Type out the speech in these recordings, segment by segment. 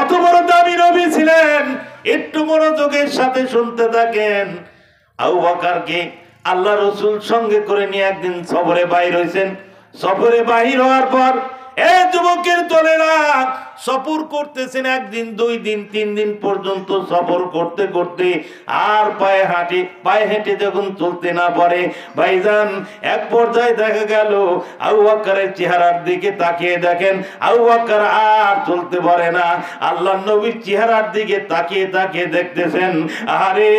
কত বড় দামি নবী ছিলেন, একটু মনোযোগের সাথে শুনতে থাকেন। আবু বকরকে আল্লাহ রাসূল সঙ্গে করে নিয়ে একদিন সফরে বাইর হইছেন। সফরে বাহির হওয়ার পর এই যুবকের দলেরা সফর করতেছেন, একদিন, 2 দিন, 3 দিন পর্যন্ত সফর করতে করতে আর পায়ে হেঁটে যখন চলতে না পারে ভাইজান, এক পর্যায়ে দেখা গেল আবু বকরের চেহারার দিকে তাকিয়ে দেখেন আবু বকর আর চলতে পারে না। আল্লাহর নবীর চেহারার দিকে তাকিয়ে তাকিয়ে দেখতেছেন, আরে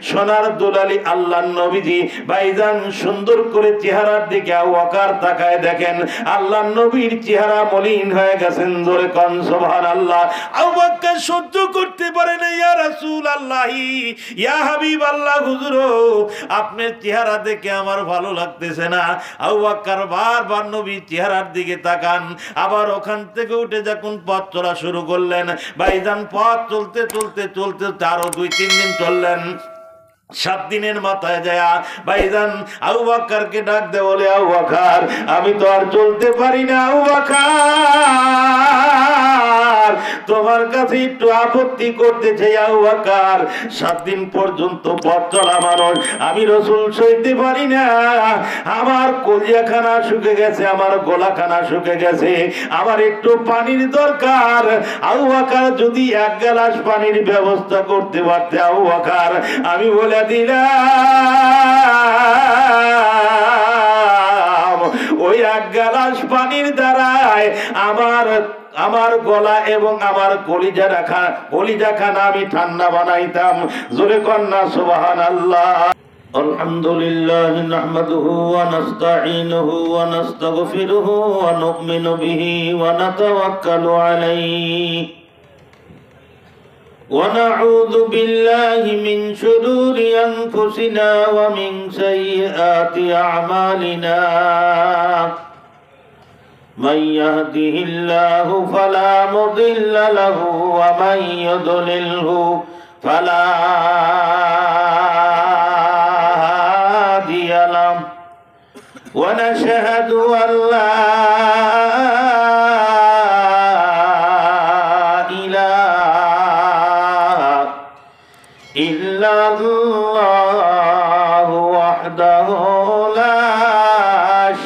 সোনার দুলালি আল্লাহর নবীজি ভাইজান সুন্দর করে চেহারার দিকে আবু বকর তাকায় দেখেন আল্লাহর নবীর চেহারা মলিন হয়ে গেছেন। জোরে কোন সুবহানাল্লাহ। আবু বকর সহ্য করতে পারে না, ইয়া রাসূলুল্লাহ, ইয়া হাবিবাল্লাহ, হুজুর আপনার চেহারা দেখে আমার ভালো লাগতেছে না। আবু বকর বারবার নবীর চেহারার দিকে তাকান, আবার ওখান থেকে উঠে যখন পথ চলা শুরু করলেন ভাইজান, পথ চলতে চলতে চলতে আরো 2-3 দিন চললেন। 7 দিনের মাথায় যায় ভাইজান আবু বকরকে ডাক দে, বলে আবু বকর আমি তো আর চলতে পারি না, আবু বকর তোমার কাছে একটু আপত্তি করতে চাই আবু বকর, 7 দিন পর্যন্ত পথ চলা মানুষ আমি রাসূল সইতে পারি না, আমার কলিজাখানা শুকে গেছে, আমার গলাখানা শুকে গেছে, আমার একটু পানির দরকার। আবু বকর যদি 1 গ্লাস পানির ব্যবস্থা করতে পারতে আবু বকর আমি বলে দিলাম ওই 1 গ্লাস পানির দ্বারায় আমার গলা এবং আমার কলিজাখানা আমি ঠান্ডা বানাইতাম। জোরে কন্যা সুবহানাল্লাহ। আলহামদুলিল্লাহ নাহমাদুহু ওয়া নাস্তাঈনুহু ওয়া নাস্তাগফিরুহু ওয়া নু'মিনু বিহি ওয়া নাতাওয়াক্কালু আলাইহি ونعوذ بالله من شرور أنفسنا ومن سيئات أعمالنا من يهده الله فلا مضل له ومن يضلله فلا هادي له ونشهد أن لا الله وحده لا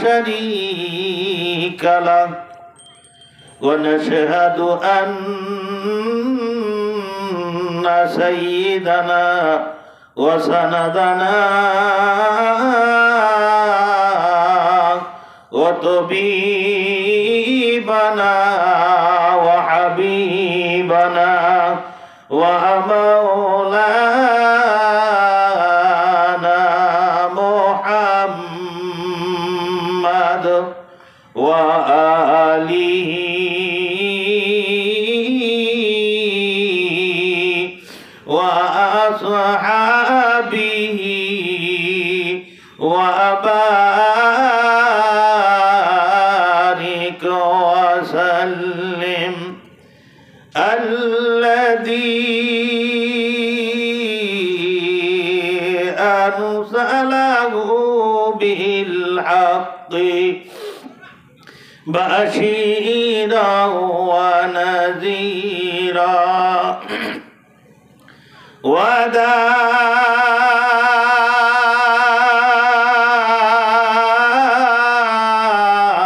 شريك له ونشهد أن سيدنا وسندنا وطبيبنا وحبيبنا ومولانا محمد وآله وأصحابه وبارك وسلم الذي أرسله بالحق بشيرا ونذيرا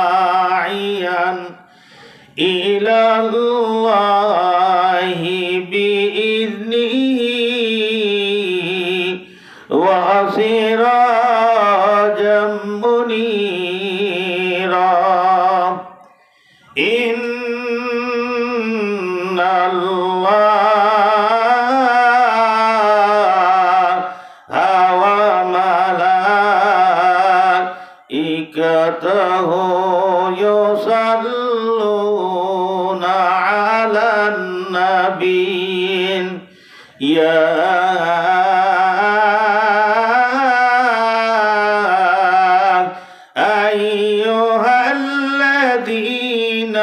وداعيا إلى الله بإذنه وسراجا منيرا إن الله وملائكته يصلون على النبي يا أيها الذين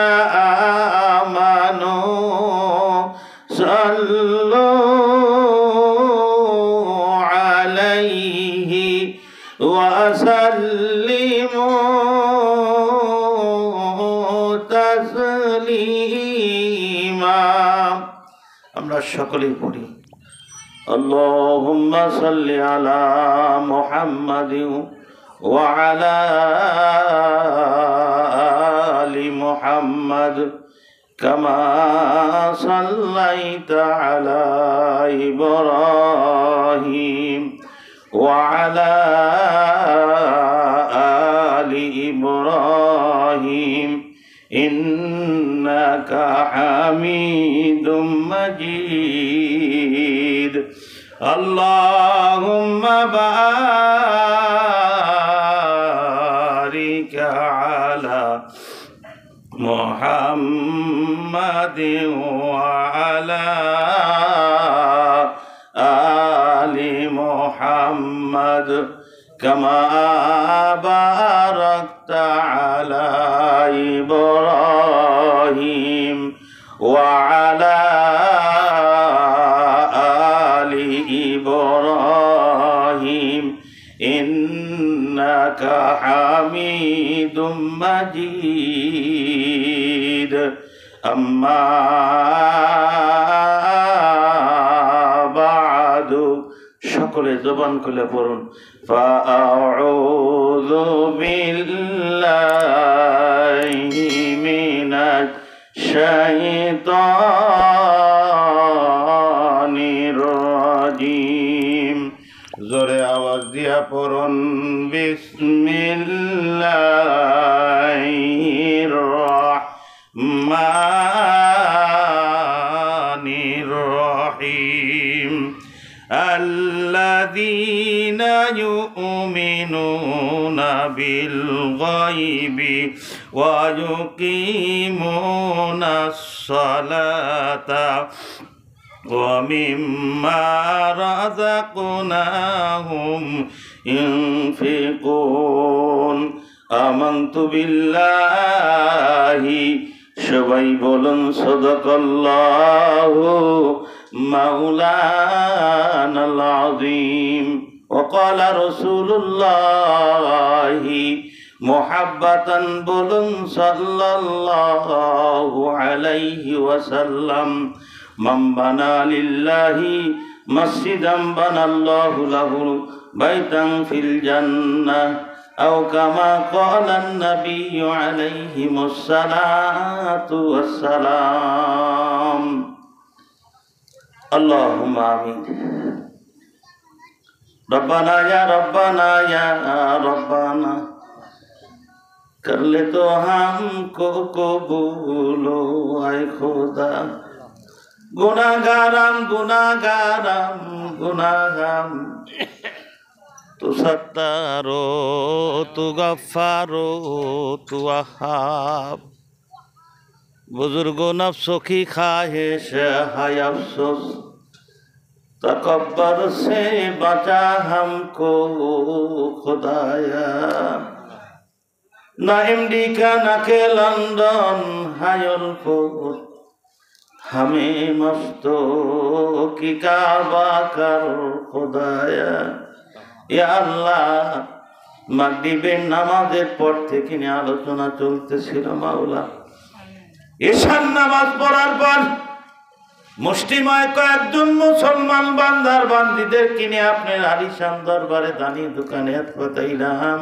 آمنوا صلوا عليه وسلموا تسليما আমরা সকলেই পড়ি। আল্লাহুম্মা সাল্লি আলা মুহাম্মাদিন ওয়া আলা আলি মুহাম্মাদ কামা সাল্লাইতা আলা ইব্রাহিম ওয়া আলা আলি ইব্রাহিম ইন্নাকা হামিদুম মাজিদ। আল্লাহুম্মা বারিক আলা মুহাম্মাদিন ওয়া আলা আলি মুহাম্মাদ কামা বারাকতা আলা ইব্রাহিম ওয়া আলা আলি ইব্রাহিম ইন্নাকা হামিদুম মাজিদ। আম্মা বা'দু, সকলে জবান খুলে পড়ুন। ফাআউযু বিল্লাহি মিনাশ শাইতানির রাজিম। জোরে আওয়াজ দিয়া পড়ুন। বিসমিল্লাহির রহমানির রহিম। الذين يؤمنون بالغيب ويقيمون الصلاة ومما رزقناهم ينفقون آمنت بالله সবাই বলুন সাদাকাল্লাহু মাওলানাল আযীম। وقال رسول الله মুহাব্বাতান বলুন সাল্লাল্লাহু আলাইহি ওয়াসাল্লাম। মান বানা লিল্লাহি মসজিদান বানাল্লাহু লাহু বাইতান ফিল জান্নাহ আও কামা ক্বালান নাবিয়্যু আলাইহিমুস সালাতু ওয়াসসালাম। আল্লাহুম্মা আমিন। रब्बाना या रब्बाना कर ले तो हमको कबूलो आए खुदा। गुनाहगारम तू सत्तारो तू गफ्फारो तू वहाब। बुजुर्गो नफ्सों की ख्वाहिश है अफसोस, तकब्बर से बचा हमको खुदाया। ना अमेरिका ना के लंदन हायरपुर, हमें मस्तों की काबा कर खुदाया। या अल्लाह মাগরিবের নামাজের পর থেকে নিয়ে আলোচনা চলতেছিল মাওলা। ঈশান নামাজ পড়ার পর মুষ্টিময় কয়েকজন মুসলমান বান্দার বান্দিদের কিনে আপনার আলিশান দরবারে দানি দোকানে পাঠাইলাম।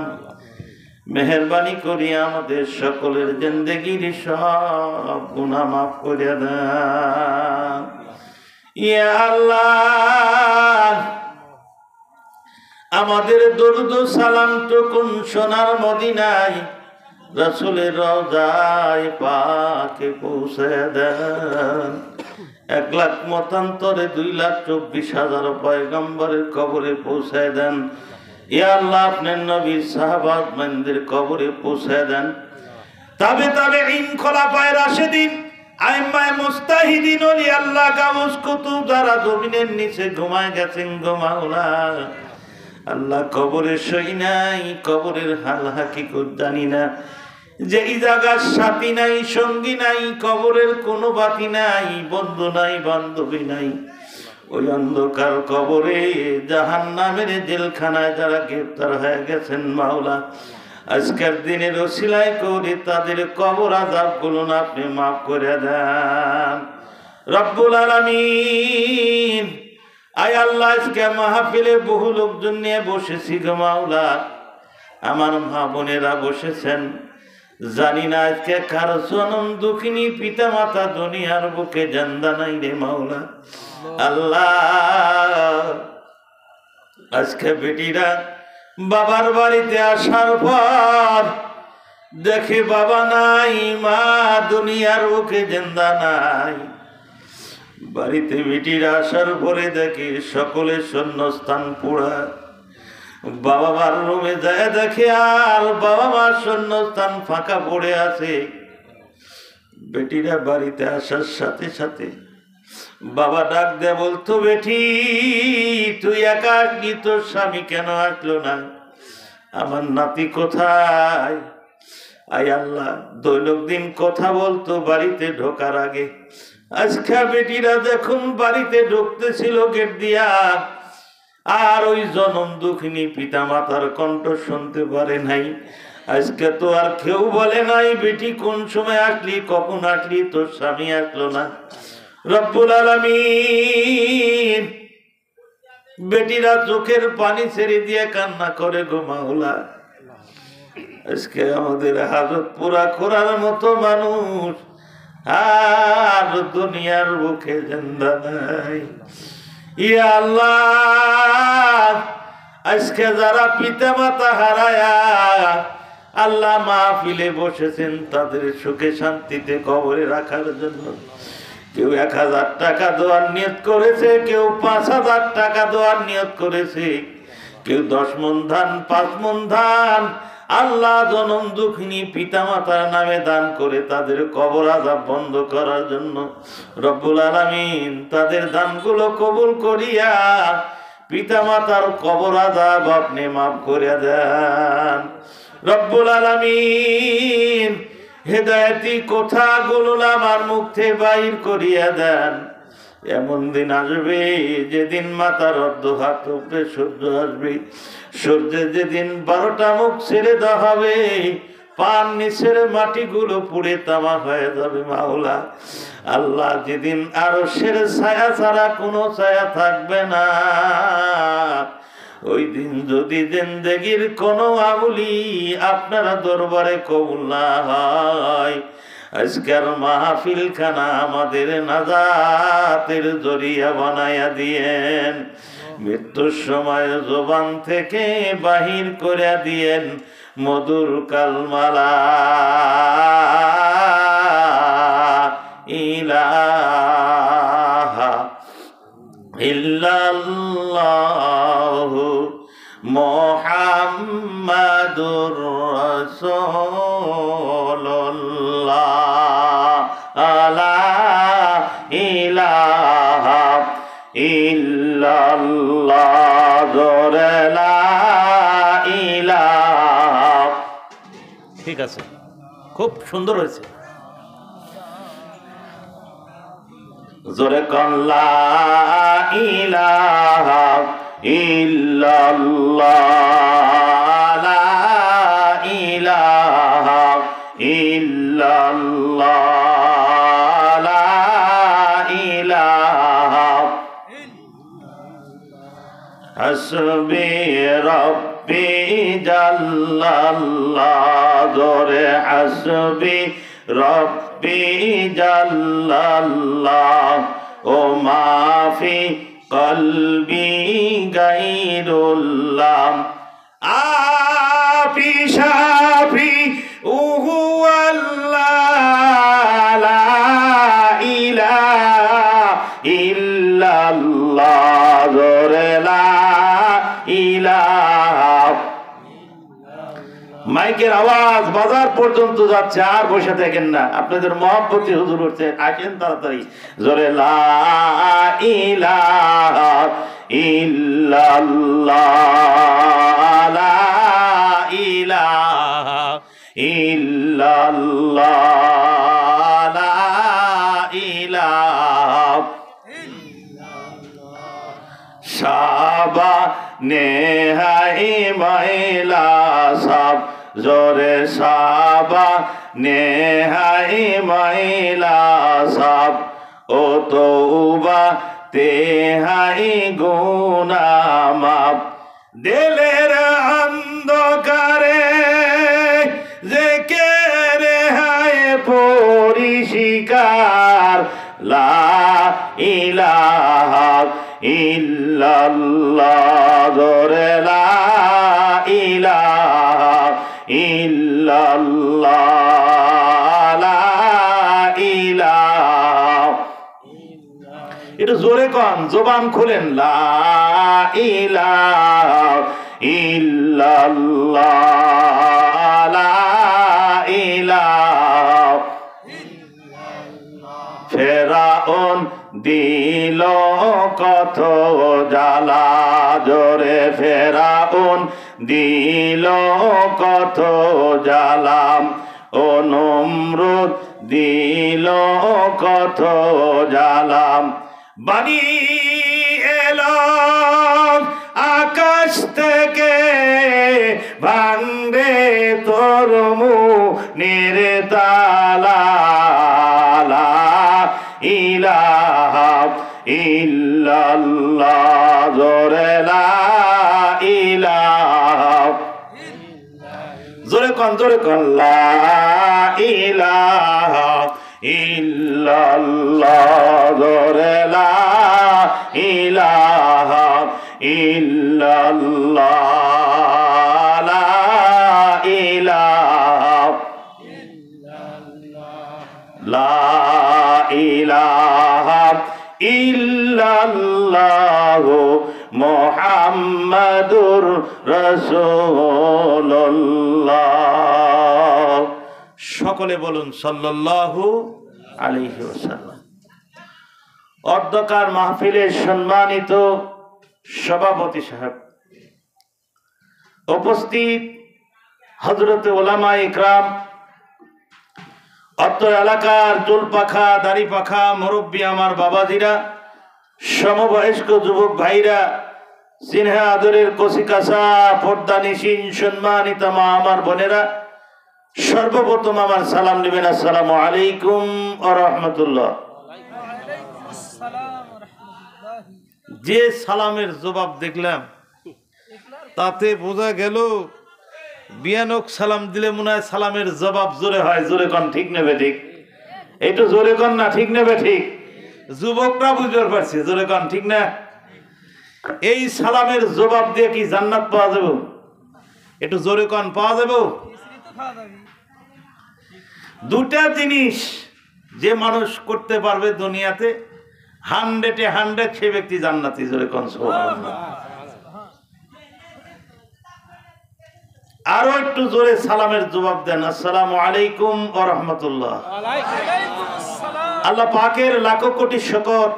মেহেরবানি করিয়া আমাদের সকলের জিন্দেগির সব গুনাহ মাফ করে দেন। ইয়া আল্লাহ, আমাদের দরুদ ও সালাম টুকুন সোনার মদিনায় রাসূলের রওজায় পাকে পৌঁছে দেন। 1 লাখ মতান্তরে 2,24,000 পয়গম্বরের কবরে পৌঁছে দেন। ইয়া আল্লাহ, আপনার নবী সাহাবাত মানদের কবরে পৌঁছে দেন। তবে খোলাফায়ে রাশিদিন আইম্মায়ে মুস্তাহিদিন ওলি আল্লাহ গাউস কুতুব যারা জমিনের নিচে ঘুমায় গেছেন গো মাওলা। আল্লাহ কবরের সই নাই, কবরের হাল হাকিকত জানি না। যে জায়গার সাথী নাই, সঙ্গী নাই, কবরের কোনো বাতি নাই, বন্ধু নাই, বান্ধবী নাই, ওই অন্ধকার কবরে জাহান্নামের জেলখানায় যারা গ্রেফতার হয়ে গেছেন মাওলা, আজকের দিনের ওসিলায় করে তাদের কবর আযাবগুলো আপনি মাফ করে দেন। রব্বুল আলামিন, আয় আল্লাহ, আজকে মাহফিলে বহু লোকজন নিয়ে বসেছি গো মাওলা। আমার মা বোনেরা বসেছেন, জানি না আজকে কারো জনম দুঃখিনী পিতা মাতা দুনিয়ার বুকে জিন্দা নাই রে মাওলা। আল্লাহ, আজকে বেটিরা বাবার বাড়িতে আসার পর দেখে বাবা নাই, মা দুনিয়ার বুকে জিন্দা নাই। বাড়িতে বেটিরা আসার পরে দেখে সকলে শূন্যস্থান পুরা। বাবা মার রুমে যায় দেখে আর বাবা মার শূন্যস্থান ফাঁকা পড়ে আছে। বেটিরা বাড়িতে আসার সাথে সাথে বাবা ডাক দেয়, বলতো, বেটি তুই একা আসলি, তোর স্বামী কেন আসলো না? আমার নাতি কোথায়? আয় আল্লাহ, দৈনন্দিন কথা বলতো বাড়িতে ঢোকার আগে। আজকে বেটিরা দেখুন বাড়িতে ঢুকতেছিল গেট দিয়া, আর ওই জনম দুঃখিনী পিতা মাতার কণ্ঠ শুনতে পারে নাই। আজকে তো আর কেউ বলে নাই বেটি কোন সময় আসলি, কখন আসলি, তোর স্বামী আসলো না। রব্বুল আলামিন, বেটিরা চোখের পানি ছেড়ে দিয়ে কান্না করে গো মাওলা। আজকে আমাদের হাজত পুরা করার মতো মানুষ আর দুনিয়ার বুকে জিন্দা নাই। ইয়া আল্লাহ, আজকে যারা পিতা মাতা হারায়া আল্লাহ মাহফিলে বসেছেন, তাদের সুখে শান্তিতে কবরে রাখার জন্য কেউ 1000 টাকা দেওয়ার নিয়ত করেছে, কেউ 5000 টাকা দেওয়ার নিয়ত করেছে, কেউ 10 মণ ধান, 5 মণ ধান আল্লাহ জনম দুঃখিনী পিতা মাতার নামে দান করে তাদের কবর আযাব বন্ধ করার জন্য। রব্বুল আলামিন, তাদের দানগুলো কবুল করিয়া পিতা মাতার কবর আযাব আপনি মাফ করে দেন। রব্বুল আলামিন, হেদায়েতি কথাগুলো আমার মুখ থেকে বাইর করিয়া দেন। এমন দিন আসবে যেদিন মাথার অর্ধ হাত উপরে সূর্য আসবে, সূর্যের যেদিন 12টা মুখ ছেড়ে দেওয়া হবে, পান নিচের মাটিগুলো পুড়ে তামা হয়ে যাবে মাওলা। আল্লাহ, যেদিন আরশের ছায়া ছাড়া কোনো ছায়া থাকবে না, ওই দিন যদি জিন্দেগির কোনো আমলি আপনারা দরবারে কবুল না হয়, আজকের মাহফিল খানা আমাদের নাজাতের জরিয়া বানায়া দিয়েন। মৃত্যুর সময় জবান থেকে বাহির করে দিয়েন মধুর কালমালা ইলাহা ইল্লাল্লাহু মুহাম্মাদুর রাসূলুল্লাহ লা ইলাহা ইল্লাল্লাহ লা ইলাহা। ঠিক আছে, খুব সুন্দর হয়েছে। জোরে কোন লা ইলাহা ইল্লাল্লাহ লা ইলাহা ইল্লাল্লাহ লা ইলাহা হাসবি রাব্বি জাল্লাল্লাহ। জোরে হাসবি রব্বি জাল্লাল্লাহ ও মাফি কলবি গায়রুল্লাহ। আপি শাফি উহু আল্লাহ লা ইলাহা ইল্লাল্লাহ। জোরে লা ইলাহা। মাইকের আওয়াজ বাজার পর্যন্ত যাচ্ছে, আর বসে থাকেন না, আপনাদের মহব্বতে হুজুর উঠছে, আসেন তাড়াতাড়ি। জোরে লা ইলাহা ইল্লাল্লাহ লা ইলাহা ইল্লাল্লাহ লা ইলাহা। সাবা নেহাই মাইলা সাব। জোরে সাবা নেহাই মাইলা সাব ও তওবা তেহাই গুনাহ মাফ দিলের অন্ধকারে জিকির হায় পরিষ্কার লা ইলাহা ইল্লাল্লাহ জোরে লা ইলাহা ইল্লাল্লাহ লা ইলাহা একটু জোরে কন জবান খুলেন লা ইলাহা ইল্লাল্লাহ লা ইলাহা ফেরাউন দিল কত জ্বালা জোরে ফেরাউন দিল কত জ্বালা ও নমরুদ দিল কত জ্বালা বাণী এলো আকাশ থেকে ভাঙবে তোর মুনির তালা লা ইলাহা ইল্লাল্লাহ জোরে লা ইলাহা জোরে কন লা ইলাহা ইল্লাল্লাহ জোরে লা ইলাহা ইল্লাল্লাহ লা ইলাহা লা ইলাহা ইল্লাল্লাহ মুহাম্মাদুর রাসূলুল্লাহ সকলে বলুন সাল্লাল্লাহু আলাইহি ওয়াসাল্লাম। অধ্যকার মাহফিলের সম্মানিত সভাপতি সাহেব, উপস্থিত হযরত উলামা ইকরাম, অত্র এলাকার চুল পাখা দাড়ি পাখা মুরব্বী আমার বাবাজিরা, সমবয়স্ক যুবক ভাইরা, সিনহা আদরের কচিকাছা পর্দানিসীন সম্মানিত মা আমার বোনেরা, সর্বপ্রথম আমার সালাম নেবেন আসসালামু আলাইকুম ওয়া রাহমাতুল্লাহ। যে সালামের জবাব দেখলাম তাতে বোঝা গেল বিয়ানক সালাম দিলে মনে হয় সালামের জবাব জোরে হয়। জোরে কন ঠিক নেবে ঠিক, একটু জোরে কন না ঠিক নেবে ঠিক, যুবকরা বুঝতে পারছে জোরে কন ঠিক না। এই সালামের জবাব দিয়ে কি জান্নাত পাওয়া যাবে? একটু জোরে কন পাওয়া যাবে? দুটা জিনিস যে মানুষ করতে পারবে দুনিয়াতে 100 সে ব্যক্তি জান্নাতি। জোরে কন সুবহানাল্লাহ। আরো একটু জোরে সালামের জবাব দেন আসসালামু আলাইকুম ওয়া রাহমাতুল্লাহ। আল্লাহ পাকের লাখো কোটি শুকর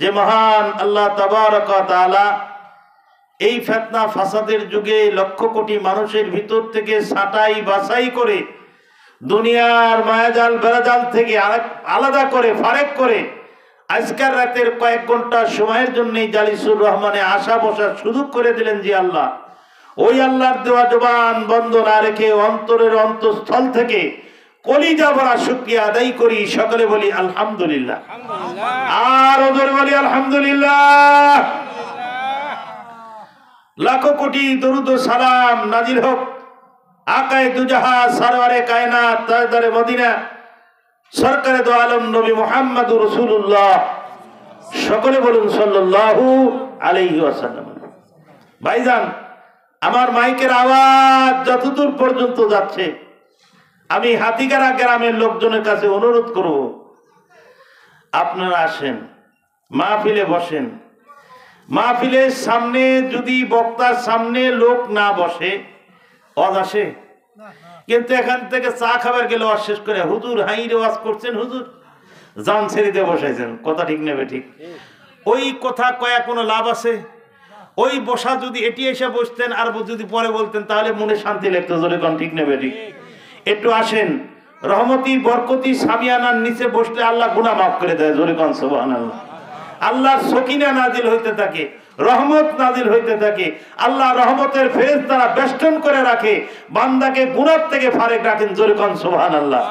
যে মহান আল্লাহ তাবারক ওয়া তাআলা এই ফিতনা ফাসাদের যুগে লক্ষ কোটি মানুষের ভিতর থেকে ছাঁটাই বাছাই করে দুনিয়ার মায়াজাল বেড়াজাল থেকে আলাদা করে ফারেক করে আজকের রাতের কয়েক ঘন্টা সময়ের জন্যই জালিসুর রহমানে আশা বসার সুযোগ করে দিলেন। যে আল্লাহ, ওই আল্লাহর দেওয়া জবান বন্ধ না রেখে অন্তরের অন্তঃস্থল থেকে কলিজা ভরা শুকরিয়া আদায় করি। সকলে বলি আলহামদুলিল্লাহ, আর ওদের বলি আলহামদুলিল্লাহ। লাখো কোটি দরুদ ও সালাম নাজিল হোক আকায়ে দুজাহান সরওয়ারে কায়নাত তাজদারে মদিনা সরকারে দো আলম নবী মুহাম্মদুর রাসূলুল্লাহ। সকলে বলুন সাল্লাল্লাহু আলাইহি ওয়াসাল্লাম। ভাইজান, আমার মাইকের আওয়াজ যতদূর পর্যন্ত যাচ্ছে আমি হাতিগারা গ্রামের লোকজনের কাছে অনুরোধ করব, আপনারা আসেন, মাহফিলে বসেন। মাহফিলের সামনে যদি বক্তার সামনে লোক না বসে ওয়াজ আসে, কিন্তু এখান থেকে চা খাবার গেলে ওয়াজ শেষ করে হুজুর হাইরে ওয়াজ করছেন, হুজুর জান ছেড়ে দিয়ে বসাইছেন। কথা ঠিক নেবে ঠিক? ওই কথা কয়া কোনো লাভ আছে? ওই বসা যদি এটি এসে বসতেন আর যদি পরে বলতেন তাহলে মনে শান্তি লাগতো। জোরে কোন ঠিক নেবে ঠিক? একটু আসেন, রহমতি বরকতি সামিয়ানার নিচে বসলে আল্লাহ গুনাহ মাফ করে দেয়। জোরে কোন সুবহানাল্লাহ। আল্লাহর সকিনা নাজিল হইতে থাকে, রহমত নাজিল হইতে থাকে। আল্লাহ রহমতের ফেরেশতারা বেষ্টন করে রাখে, বান্দাকে গুনাহ থেকে ফারেক রাখেন। জোরে কোন সুবহানাল্লাহ।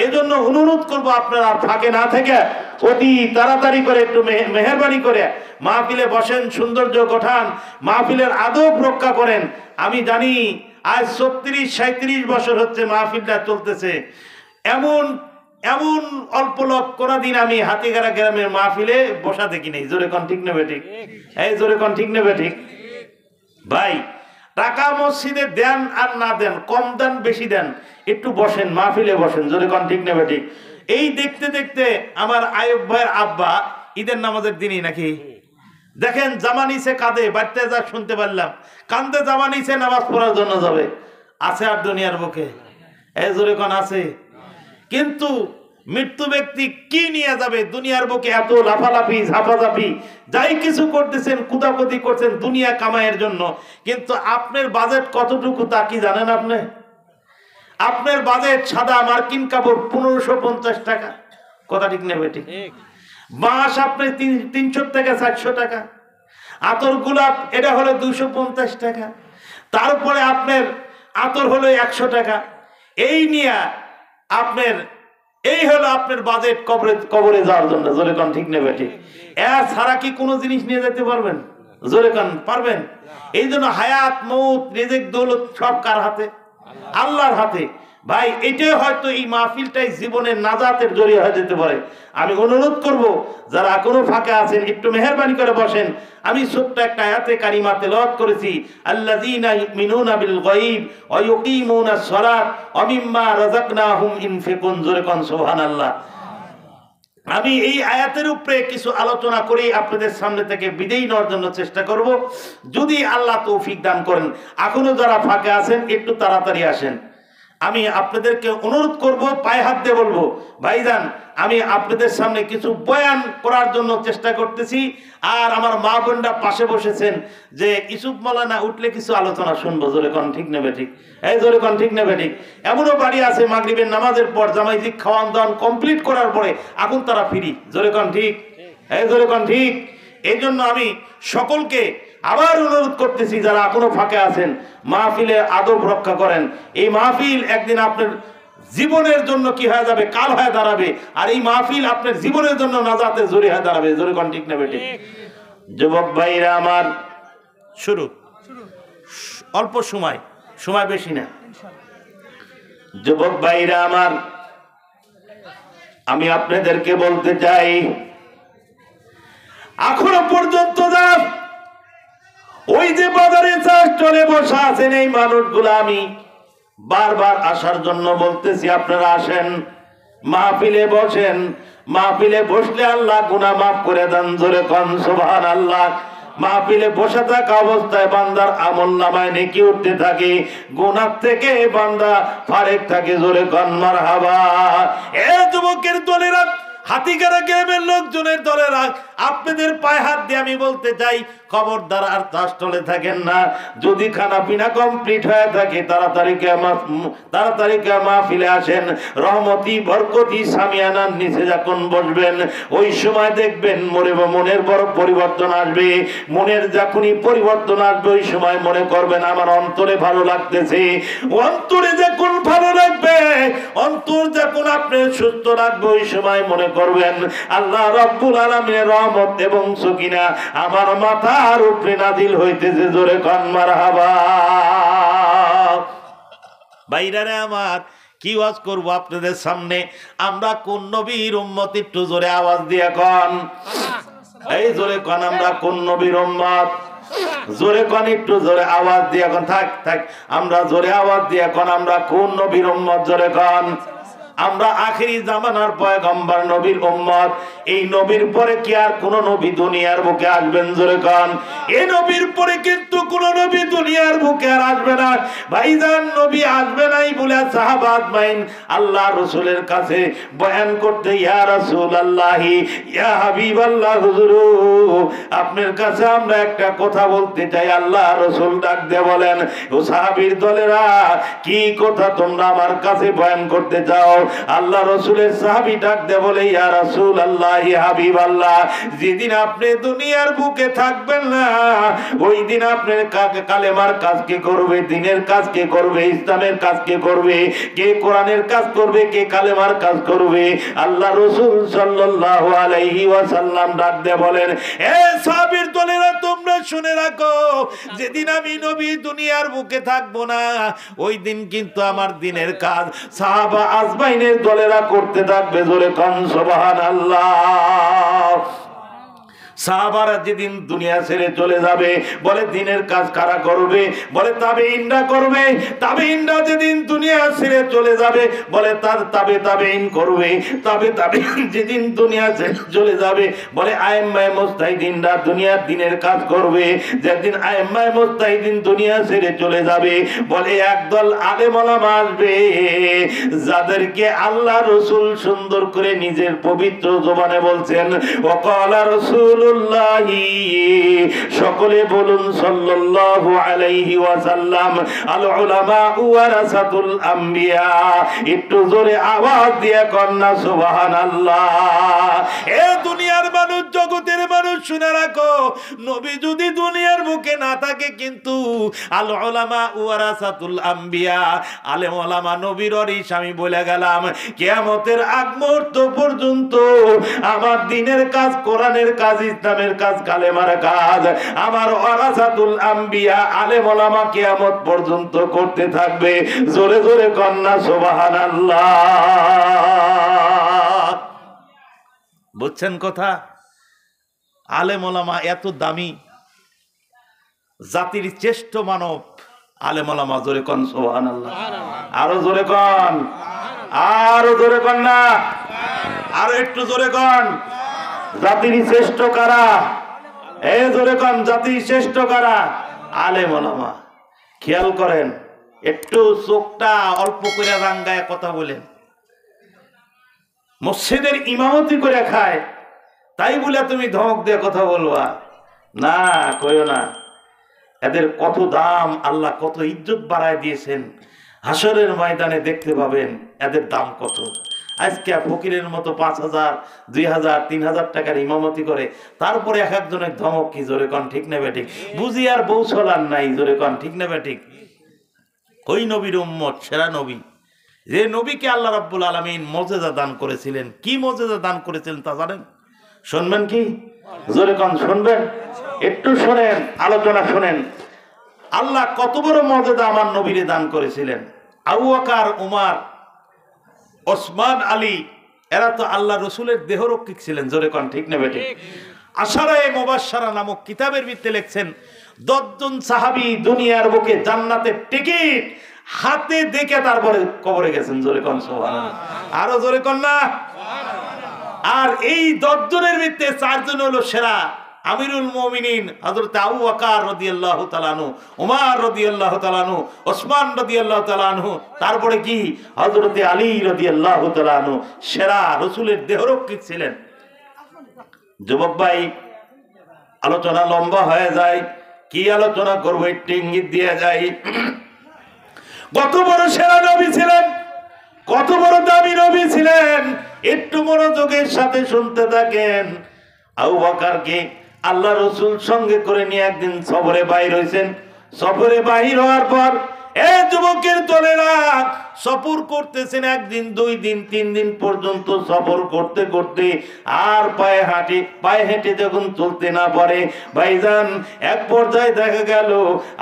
এই জন্য অনুরোধ করবো আপনারা ফাঁকে না থেকে অতি তাড়াতাড়ি করে একটু মেহরবানি করে মাহফিলে বসেন, সৌন্দর্য গঠান, মাহফিলের আদব রক্ষা করেন। আমি জানি আজ 36-37 বছর হচ্ছে মাহফিলটা চলতেছে, এমন এমন অল্প লোক কোনদিন আমি হাতিগাড়া গ্রামের মাহফিলে বসা দেখি নাই। জোরে কোন ঠিক নেবে ঠিক? এই জোরে কোন ঠিক নেবে ঠিক? ভাই টাকা মসজিদে দেন আর না দেন, কম দেন বেশি দেন, একটু বসেন মাহফিলে বসেন। জোরে কোন ঠিক নেবে ঠিক? এই দেখতে দেখতে আমার আয়ুব ভাইয়ের আব্বা ঈদের নামাজের দিনই নাকি দেখেন জামা নিচে কাঁদে, বাড়িতে যা শুনতে পারলাম, কান্দে জামা নিচে নামাজ পড়ার জন্য যাবে। আছে আর দুনিয়ার বুকে? এই জোরে কোন আছে? কিন্তু মৃত্যু ব্যক্তি কি নিয়ে যাবে? দুনিয়ার বুকে এত লাফালাফি ঝাপাঝাপি যাই কিছু করতেছেন, কুদাকুদি করছেন দুনিয়া কামাইয়ের জন্য, কিন্তু আপনার বাজেট কতটুকু তা কি জানেন আপনি? আপনার বাজেট সাদা মার্কিন কাপড় 1550 টাকা, কথা ঠিক নেবে ঠিক? বাঁশ আপনার 300 থেকে 400 টাকা, আতর গোলাপ এটা হলো 250 টাকা, তারপরে আপনার আতর হলো 100 টাকা। এই নিয়ে আপনার এই হলো আপনার বাজেট কবরে যাওয়ার জন্য। জোরে কান ঠিক নেবে ঠিক? ছাড়া কি কোনো জিনিস নিয়ে যেতে পারবেন? জোরে কান পারবেন? এই জন্য হায়াত মৌত রিজিক দৌলত সব কার হাতে? আল্লাহর হাতে। ভাই এটাই হয়তো এই মাহফিলটাই জীবনের নাজাতের জড়িয়ে হয়ে যেতে পারে। আমি অনুরোধ করব যারা এখনো ফাঁকা আছেন একটু মেহেরবানি করে বসেন। আমি ছোট্ট একটা আয়াতে কারিমা তেলাওয়াত করেছি, আল্লাযীনা ইউমিনুনা বিল গায়ব ওয়া ইউকিমুনাস সালাত ওয়া মিম্মা রাযাকনাহুম ইনফিকুন। জোরে কোন সুবহানাল্লাহ। আমি এই আয়াতের উপরে কিছু আলোচনা করে আপনাদের সামনে থেকে বিদায় নেওয়ার জন্য চেষ্টা করব, যদি আল্লাহ তৌফিক দান করেন। এখনো যারা ফাঁকা আছেন একটু তাড়াতাড়ি আসেন। আমি আপনাদেরকে অনুরোধ করব, পায়ে হাত দিয়ে বলবো, ভাইজান আমি আপনাদের সামনে কিছু বয়ান করার জন্য চেষ্টা করতেছি, আর আমার মা বোনরা পাশে বসেছেন যে ইসুফ মাওলানা উঠলে কিছু আলোচনা শুনবো। জোরে কোন ঠিক নেবে ঠিক? এই জোরে কোন ঠিক নেবে ঠিক? এমনও বাড়ি আছে মাগরিবের নামাজের পর জামাইজি খাওয়ান দাওয়ান কমপ্লিট করার পরে এখন তারা ফিরি। জোরে কোন ঠিক? এই জোরে কোন ঠিক? এই জন্য আমি সকলকে আবার অনুরোধ করতেছি যারা এখনো ফাঁকে আছেন মাহফিলের আদব রক্ষা করেন। এই মাহফিল একদিন আপনার জীবনের জন্য কি হয়ে যাবে? কাল হয়ে দাঁড়াবে। আর এই মাহফিল আপনার জীবনের জন্য নাজাতে জড়ি হয়ে দাঁড়াবে। জোরে কোন ঠিক নেবে ঠিক? যুবক ভাইরা আমার, শুরু অল্প সময় বেশি না। যুবক ভাইরা আমার, আমি আপনাদেরকে বলতে চাই এখনো পর্যন্ত যা ওই যে বাজারে চাষ চলে বসা আছেন এই মানুষগুলো আমি বারবার আসার জন্য বলতেছি, আপনারা আসেন মাহফিলে বসেন। মাহফিলে বসলে আল্লাহ গুনাহ মাফ করে দেন। জোরে কোন সুবহানাল্লাহ। মাহফিলে বসে থাকা অবস্থায় বান্দার আমলনামায় নেকি উঠতে থাকে, গুনাহ থেকে বান্দা ফারেক থাকে। জোরে কোন মারহাবা। এ যুবকের দলেরা, হাতিগাড়া গ্রামের লোকজনের দলেরা, আপনাদের পায়ে হাত দিয়ে আমি বলতে চাই, খবরদার আর তাস টলে থাকেন না। যদি খানা পিনা কমপ্লিট হয়ে থাকে তাড়াতাড়ি মাহফিলে আসেন। রহমতি বরকতি সামিয়ানার নিচে যখন বসবেন ওই সময় দেখবেন মনের বড় পরিবর্তন আসবে। মনের যখনই পরিবর্তন আসবে ওই সময় মনে করবেন আমার অন্তরে ভালো লাগতেছে। অন্তরে যখন ভালো লাগবে, অন্তর যখন আপনার সুস্থ রাখবে ওই সময় মনে করবেন আল্লাহ রাব্বুল আলামিনের রহমত এবং সকিনা আমার মাথার উপরে নাজিল হইতেছে। জোরে কোন মারহাবা। বাইরারে আমার, কি ওয়াজ করব আপনাদের সামনে? আমরা কোন নবীর উম্মত? একটু জোরে আওয়াজ দিয়ে কোন। এই জোরে কোন আমরা কোন নবীর উম্মত? জোরে কোন, একটু জোরে আওয়াজ দিয়ে কোন। থাক আমরা জোরে আওয়াজ দিয়ে কোন আমরা কোন নবীর উম্মত? জোরে কোন। আমরা আখেরি জামানার পয়গম্বর নবীর উম্মত। এই নবীর পরে কি আর কোন নবী দুনিয়ার বুকে আসবেন? জোরে কোন। এই নবীর পরে কিন্তু কোন নবী দুনিয়ার বুকে আর আসবে না। ভাইজান নবী আসবে নাই বলে সাহাবা আজমাইন আল্লাহ রাসূলের কাছে বয়ান করতে, ইয়া রাসূলুল্লাহ, ইয়া হাবিবাল্লাহ, হুজুর আপনার কাছে আমরা একটা কথা বলতে চাই। আল্লাহ রাসূল ডাক দিয়ে বলেন, ও সাহাবীর দলেরা, কি কথা তোমরা আমার কাছে বয়ান করতে চাও? আল্লাহ রসুলের সাহাবী ডাক দে বলে ইয়া রাসূলুল্লাহ, ইয়া হাবিবাল্লাহ, যেদিন আপনি দুনিয়ার বুকে থাকবেন না ওই দিন আপনার কালেমার কাজ কে করবে, দ্বীনের কাজ কে করবে, ইসলামের কাজ কে করবে, কে কোরআনের কাজ করবে, কে কালেমার কাজ করবে? আল্লাহ রাসূল সাল্লাল্লাহু আলাইহি ওয়াসাল্লাম ডাক দে বলেন, এ সাহাবীর দলেরা তোমরা শুনে রাখো, যেদিন আমি নবী দুনিয়ার বুকে থাকবো না ওই দিন কিন্তু আমার দ্বীনের কাজ সাহাবা আজমাইনের দলেরা করতে থাকবে। জোরে কোন সুবহানাল্লাহ। সাহাবারা যেদিন দুনিয়া ছেড়ে চলে যাবে বলে দ্বীনের কাজ কারা করবে? বলে তাবেঈনরা করবে। তাবেঈনরা যেদিন দুনিয়া ছেড়ে চলে যাবে বলে তার তাবেঈন করবে। তাবেঈন যেদিন দুনিয়া ছেড়ে চলে যাবে বলে আইম্মায়ে মুজতাহিদিনরা দুনিয়ার দ্বীনের কাজ করবে। যেদিন আইম্মায়ে মুজতাহিদিন দুনিয়া ছেড়ে চলে যাবে বলে একদল আলেম ওলামা আসবে যাদেরকে আল্লাহ রাসূল সুন্দর করে নিজের পবিত্র জবানে বলছেন ওয়াকালা রাসূল সকলে বলুন সাল্লাল্লাহু আলাইহি ওয়াসাল্লাম, আল উলামা ওয়ারাসাতুল আম্বিয়া। একটু জোরে আওয়াজ দিয়ে কন্যা সুবহানাল্লাহ। এ দুনিয়ার মানুষ, জগতের মানুষ শুনে রাখো, নবী যদি দুনিয়ার বুকে না থাকে কিন্তু আল উলামা ওয়ারাসাতুল আম্বিয়া, আলেম ওলামা নবীর ওয়ারিস। আমি বলে গেলাম কিয়ামতের আগ মুহূর্ত পর্যন্ত আমার দ্বীনের কাজ, কোরআনের কাজ, ইসলামের কাজ, কালেমার কাজ আমার ওয়ারাসাতুল আম্বিয়া আলেম ওলামা কিয়ামত পর্যন্ত করতে থাকবে। জোরে জোরে কন্যা সুবহানাল্লাহ। বুঝছেন কথা? আলেম ওলামা এত দামি, জাতির শ্রেষ্ঠ মানব আলেম ওলামা। জোরে কোন সুবহানাল্লাহ। আরো জোরে কোন, আরো জোরে কোন না, আরো একটু জোরে কোন। জাতির শ্রেষ্ঠ কারা? এই জোরে কোন, জাতির শ্রেষ্ঠ কারা? আলেম ওলামা। খেয়াল করেন, একটু চোখটা অল্প করে রাঙ্গায় কথা বলেন। মসজিদের ইমামতি করে খায় তাই বলে তুমি ধমক দিয়ে কথা বলবা না, কইও না। এদের কত দাম, আল্লাহ কত ইজ্জত বাড়ায় দিয়েছেন। হাসরের ময়দানে দেখতে পাবেন এদের দাম কত। আজকে ফকিরের মতো 5,000, 2,000, 3,000 টাকার ইমামতি করে, তারপরে এক একজনের ধমক। কি জোরে কন ঠিক না বেঠিক? বুঝি আর বউ চলার নাই। জোরে কন ঠিক না বেঠিক? ওই নবীর উম্মত, সেরা নবী, যে নবীকে আল্লাহ রাব্বুল আলামিন মুজিজা দান করেছিলেন। কি মুজিজা দান করেছিলেন তা জানেন? শুনবেন কি? জোরে কন শুনবেন? একটু শোনেন, আলোচনা শোনেন। আল্লাহ কত বড় মর্যাদা আমার নবীরে দান করেছিলেন। আবু বকর, উমর, ওসমান, আলী, এরা তো আল্লাহ রসুলের দেহরক্ষিক ছিলেন। জোরে কন ঠিক না বেঠিক? আশারায়ে মুবাশশারা নামক কিতাবের ভিতরে লিখছেন 10 জন সাহাবী দুনিয়ার বুকে জান্নাতের টিকিট হাতে দেখে তারপরে কবরে গেছেন। জোরে কন সুবহানাল্লাহ। আরো জোরে কন না। আর এই 10 জনের ভিতরে 4 জন হলো সেরা। আমিরুল মুমিনিন হযরত আবু বকর রাদিয়াল্লাহু তাআলা আনহু, ওমর রাদিয়াল্লাহু তাআলা আনহু, ওসমান রাদিয়াল্লাহু তাআলা আনহু, তারপরে কি হযরত আলী রাদিয়াল্লাহু তাআলা আনহু সেরা রাসূলের দেহরক্ষিক ছিলেন। যুবক ভাই, আলোচনা লম্বা হয়ে যায়, কি আলোচনা করব একটু ইঙ্গিত দিয়ে যাই। কত বড় সেরা নবী ছিলেন, কত বড় দামি নবী ছিলেন, একটু মনোযোগের সাথে শুনতে থাকেন। আবু বকরকে আল্লাহ রসুল সঙ্গে করে নিয়ে একদিন সফরে বাইর হয়েছেন। সফরে বাহির হওয়ার পর এ যুবকের দলেরা সফর করতেছেন, 1 দিন 2 দিন 3 দিন পর্যন্ত সফর করতে করতে আর পায়ে হেঁটে যখন চলতে না পারে ভাইজান, এক পর্যায়ে দেখা গেল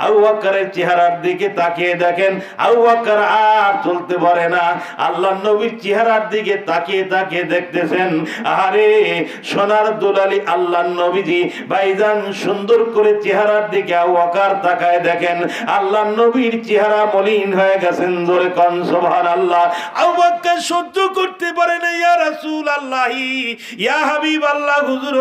আবু বকরের চেহারার দিকে তাকিয়ে দেখেন আবু বকর আর চলতে পারে না। আল্লাহর নবীর চেহারার দিকে তাকিয়ে তাকিয়ে দেখতেছেন, আরে সোনার দুলালি আল্লাহর নবীজি। ভাইজান সুন্দর করে চেহারার দিকে আবু বকর তাকায় দেখেন আল্লাহর নবীর চেহারা মলিন হয়ে গেছেন। জোরে কোন সুবহানাল্লাহ। আবু বকর সহ্য করতে পারে না, ইয়া রাসূলুল্লাহ, ইয়া হাবিবাল্লাহ, হুজুর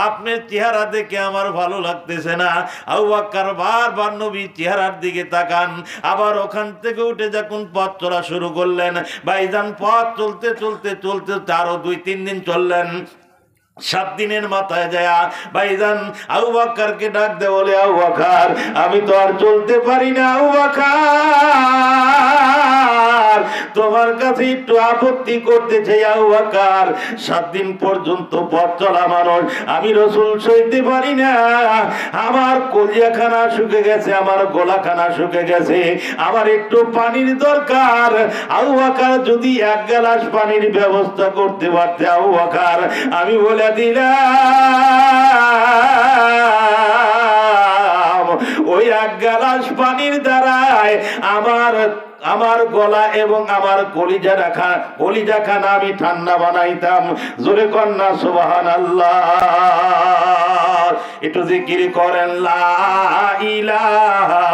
আপনার চেহারা দেখে আমার ভালো লাগতেছে না। আবু বকর বারবার নবীর চেহারার দিকে তাকান, আবার ওখান থেকে উঠে যখন পথ চলা শুরু করলেন ভাইজান, পথ চলতে চলতে চলতে আরো 2-3 দিন চললেন। 7 দিনের মাথায় যায় ভাইজান আবু বকরকে ডাক দে, বলে আবু বকর আমি তো আর চলতে পারি না। আবু বকর তোমার কাছে একটু আপত্তি করতেছে আবু বকর 7 দিন পর্যন্ত পথ চলা মানুষ আমি রাসূল সইতে পারি না আমার কলিজাখানা শুকে গেছে আমার গলাখানা শুকে গেছে আমার একটু পানির দরকার আবু বকর যদি এক গ্লাস পানির ব্যবস্থা করতে পারতে আবু বকর আমি বলে দিলাম ওই এক গ্লাস পানির দ্বারায় আমার গলা এবং আমার কলিজাখানা আমি ঠান্ডা বানাইতাম জোরে কন্যা সুবহানাল্লাহ একটু জিকির করেন লা ইলাহা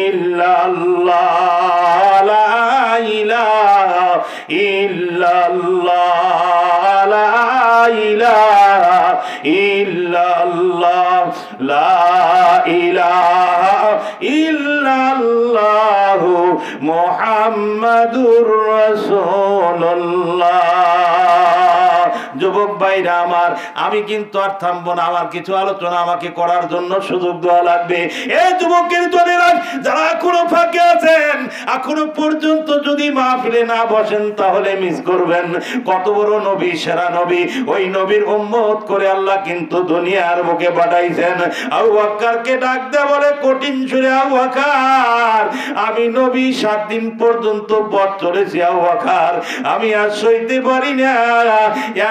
ইল্লাল্লাহ লা ইলাহা ইল্লাল্লাহ লা ইলাহা ইল্লাল্লাহ লা ইলাহা ইল্লাল্লাহ মুহাম্মাদুর রাসূলুল্লাহ যুবক ভাইরা আমার আমি কিন্তু আর থামবো না আমার কিছু আলোচনা আমাকে করার জন্য সুযোগ দেওয়া লাগবে এই যুবকের দলেরা যারা এখনো ফাঁকে আছেন এখনো পর্যন্ত যদি মাহফিলে না বসেন তাহলে মিস করবেন কত বড় নবী সেরা নবী ওই নবীর উম্মত করে আল্লাহ কিন্তু দুনিয়ার বুকে পাঠাইছেন আবু বকরকে ডাক দেয়া বলে কঠিন সুরে আবু বকর আমি নবী 7 দিন পর্যন্ত পথ চলেছি আবু বকর আমি আর সইতে পারি না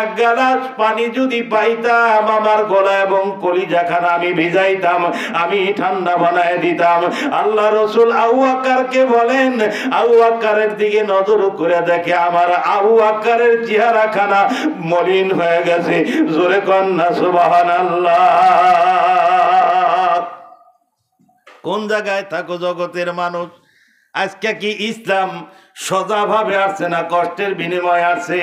এক গ্লাস পানি যদি পাইতাম আমার গলা এবং কলিজাখানা আমি ভিজাইতাম আমি ঠান্ডা বানায় দিতাম আল্লাহ রাসূল আবু বকরকে বলেন আবু বকরের দিকে নজর করে দেখে আমার আবু বকরের চেহারাখানা মলিন হয়ে গেছে জোরে কন্না সুবহানাল্লাহ কোন জায়গায় থাকো জগতের মানুষ আজকে কি ইসলাম সোজাভাবে আসছে না কষ্টের বিনিময়ে আসছে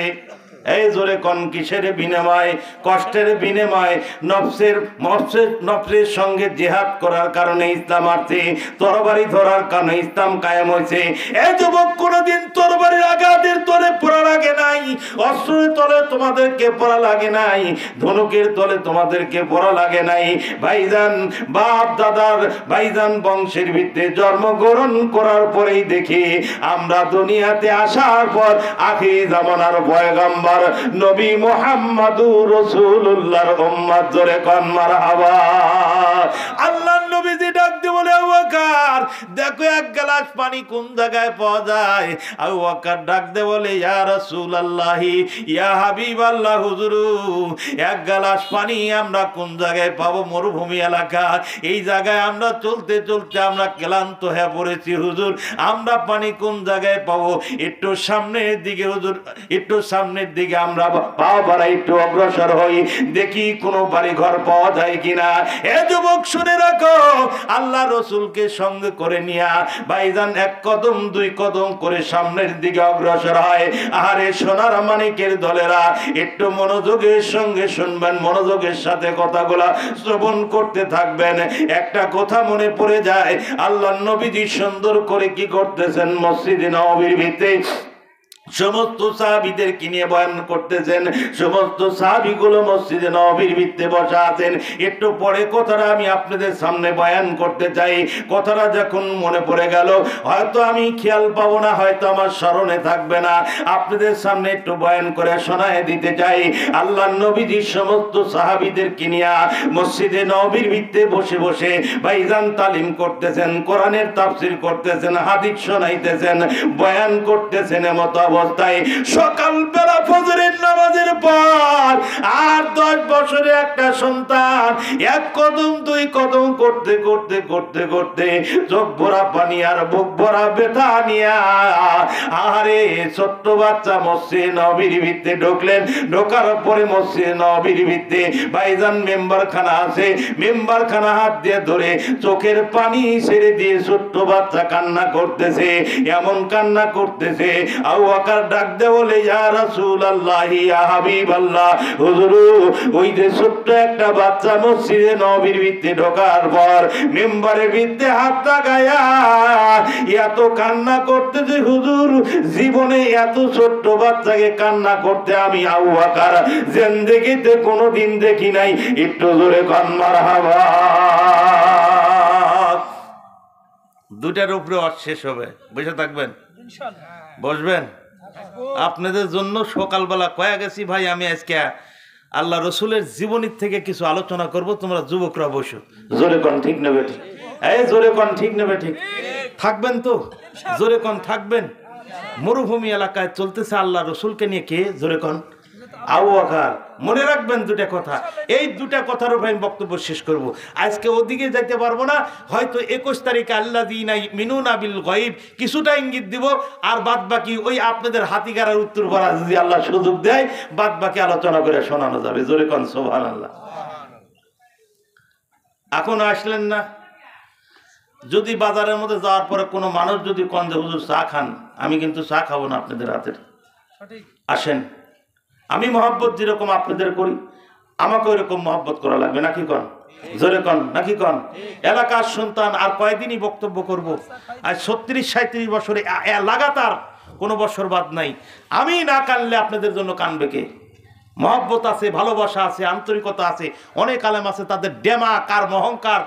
এই জোরে কোন কিসের বিনিময় কষ্টের বিনিময় নফসের সঙ্গে জিহাদ করার কারণে ইসলাম আসছে তরবারি ধরার কারণে ইসলাম কায়েম হয়েছে এই যুবক কোনদিন তরবারির আঘাতের তলে পড়া লাগে নাই অস্ত্রের তলে তোমাদেরকে পড়া লাগে নাই ধনুকের তলে তোমাদেরকে পড়া লাগে নাই ভাইজান বাপ দাদার ভাইজান বংশের ভিত্তিতে জন্মগ্রহণ করার পরেই দেখি আমরা দুনিয়াতে আসার পর আখির জামানার পয়গম্বর নবী মুহাম্মদুর রাসূলুল্লাহর উম্মত জোরে কোন মারহাবা আল্লাহর নবীজি ডাক দিয়ে বলে আবু বকর দেখো এক গ্লাস পানি কোন জায়গায় পাওয়া যায় আবু বকর ডাক দিয়ে বলে ইয়া রাসূলুল্লাহ ইয়া হাবিবাল্লাহ হুজুর এক গ্লাস পানি আমরা কোন জায়গায় পাবো মরুভূমি এলাকা এই জায়গায় আমরা চলতে চলতে আমরা ক্লান্ত হয়ে পড়েছি হুজুর আমরা পানি কোন জায়গায় পাবো একটু সামনের দিকে হুজুর একটু সামনের দিকে আমরা পা বাড়াই একটু অগ্রসর হই দেখি কোনো বাড়ি ঘর পাওয়া যায় কিনা এ যুবক শুনে রাখো আল্লাহ রাসূলকে সঙ্গে করে নিয়া ভাইজান এক কদম দুই কদম করে সামনের দিকে অগ্রসর হয় আরে সোনার মানিকের দলেরা একটু মনোযোগের সঙ্গে শুনবেন মনোযোগের সাথে কথাগুলা শ্রবণ করতে থাকবেন একটা কথা মনে পড়ে যায় আল্লাহর নবীজি সুন্দর করে কি করতেছেন মসজিদে নববীর ভিতরে সমস্ত সাহাবীদেরকে নিয়ে বয়ান করতেছেন সমস্ত সাহাবীগুলো মসজিদে নববীর ভিতরে বসা আছেন একটু পরে কথাটা আমি আপনাদের সামনে বয়ান করতে চাই কথাটা যখন মনে পড়ে গেল হয়তো আমি খেয়াল পাবো না হয়তো আমার স্মরণে থাকবে না আপনাদের সামনে একটু বয়ান করে শোনায় দিতে চাই আল্লাহর নবীজি সমস্ত সাহাবীদেরকে নিয়ে মসজিদে নববীর ভিতরে বসে বসে ভাইজান তালিম করতেছেন কোরআনের তাফসীর করতেছেন হাদিস শোনাইতেছেন বয়ান করতেছেন এমত অবস্থায় সকালবেলা ফজরের নামাজের পর আর 10 বছরের একটা সন্তান এক কদম দুই কদম করতে করতে করতে করতে চোখ ভরা পানি আর বুক ভরা ব্যথা নিয়া আরে ছোট্ট বাচ্চা মসজিদে নববীর ভিতরে ঢুকলেন ঢোকার পরে মসজিদে নববীর ভিতরে ভাইজান মেম্বারখানা আছে মেম্বারখানা হাত দিয়ে ধরে চোখের পানি ছেড়ে দিয়ে ছোট্ট বাচ্চা কান্না করতেছে এমন কান্না করতেছে আবু বকর ডাক দে বলে ইয়া রাসূলুল্লাহ ইয়া হাবিবাল্লাহ হুজুর ওই যে ছোট্ট একটা বাচ্চা মসজিদে নববীর ভিতরে ঢোকার পর মেম্বারের ভিতরে হাত লাগায়া এত কান্না করতেছে হুজুর জীবনে এত ছোট্ট বাচ্চাকে কান্না করতে আমি আবু বকর জিন্দেগিতে কোনোদিন দেখি নাই একটু জোরে কান মারহাবা দুটার উপরে শেষ হবে, বসে থাকবেন, বসবেন। আপনাদের জন্য সকালবেলা কয়া গেছি ভাই আমি আজকে আল্লাহ রসুলের জীবনীর থেকে কিছু আলোচনা করব, তোমরা যুবকরা বসো। জোরে কন ঠিক নেবে ঠিক, এই জোরে কন ঠিক নেবে ঠিক, থাকবেন তো? জোরে কন থাকবেন। মরুভূমি এলাকায় চলতেছে আল্লাহ রসুলকে নিয়ে, কে? জোরে কন আবু বকর। মনে রাখবেন দুটা কথা, এই দুটা কথার উপর আমি বক্তব্য শেষ করব। আজকে ওদিকে যাইতে পারবো না, হয়তো 21 তারিখে আল্লাযীনা ইউমিনুনা বিল গায়ব কিছুটা ইঙ্গিত দিব, আর বাদ বাকি ওই আপনাদের হাতিগারার উত্তর পড়া যদি আল্লাহ সুযোগ দেয় বাদ বাকি আলোচনা করে শোনানো যাবে। জোরে কোন সুবহানাল্লাহ। এখনো আসলেন না? যদি বাজারের মধ্যে যাওয়ার পরে কোনো মানুষ যদি কন যে হুজুর চা খান, আমি কিন্তু চা খাবো না আপনাদের হাতের, আসেন। আমি মহব্বত যেরকম আপনাদের করি আমাকে ওইরকম মহব্বত করা লাগবে, নাকি কন? জোরে কন নাকি কন? এলাকার সন্তান, আর কয়দিনই বক্তব্য করব? আর 36-37 বছরে লাগাতার কোনো বছর বাদ নাই। আমি না কানলে আপনাদের জন্য কানবে কে? মহব্বত আছে, ভালোবাসা আছে, আন্তরিকতা আছে। অনেক আলেম আছে তাদের ডেমাক আর অহংকার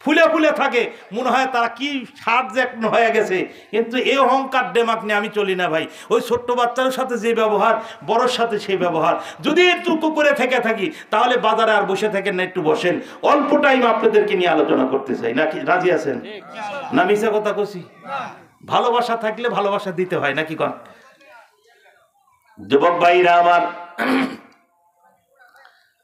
ফুলে ফুলে থাকে, মনে হয় তারা কি সার্জেক্ট হয়ে গেছে, কিন্তু এই অহংকার ডেমাক নিয়ে আমি চলি না ভাই। ওই ছোট্ট বাচ্চার সাথে যে ব্যবহার, বড়োর সাথে সেই ব্যবহার। যদি একটু করে থেকে থাকি তাহলে বাজারে আর বসে থাকেন না, একটু বসেন। অল্প টাইম আপনাদেরকে নিয়ে আলোচনা করতে চাই, নাকি রাজি আছেন? না মিছা কথা কইছি? ভালোবাসা থাকলে ভালোবাসা দিতে হয়, নাকি কন? যুবক ভাইরা আমার,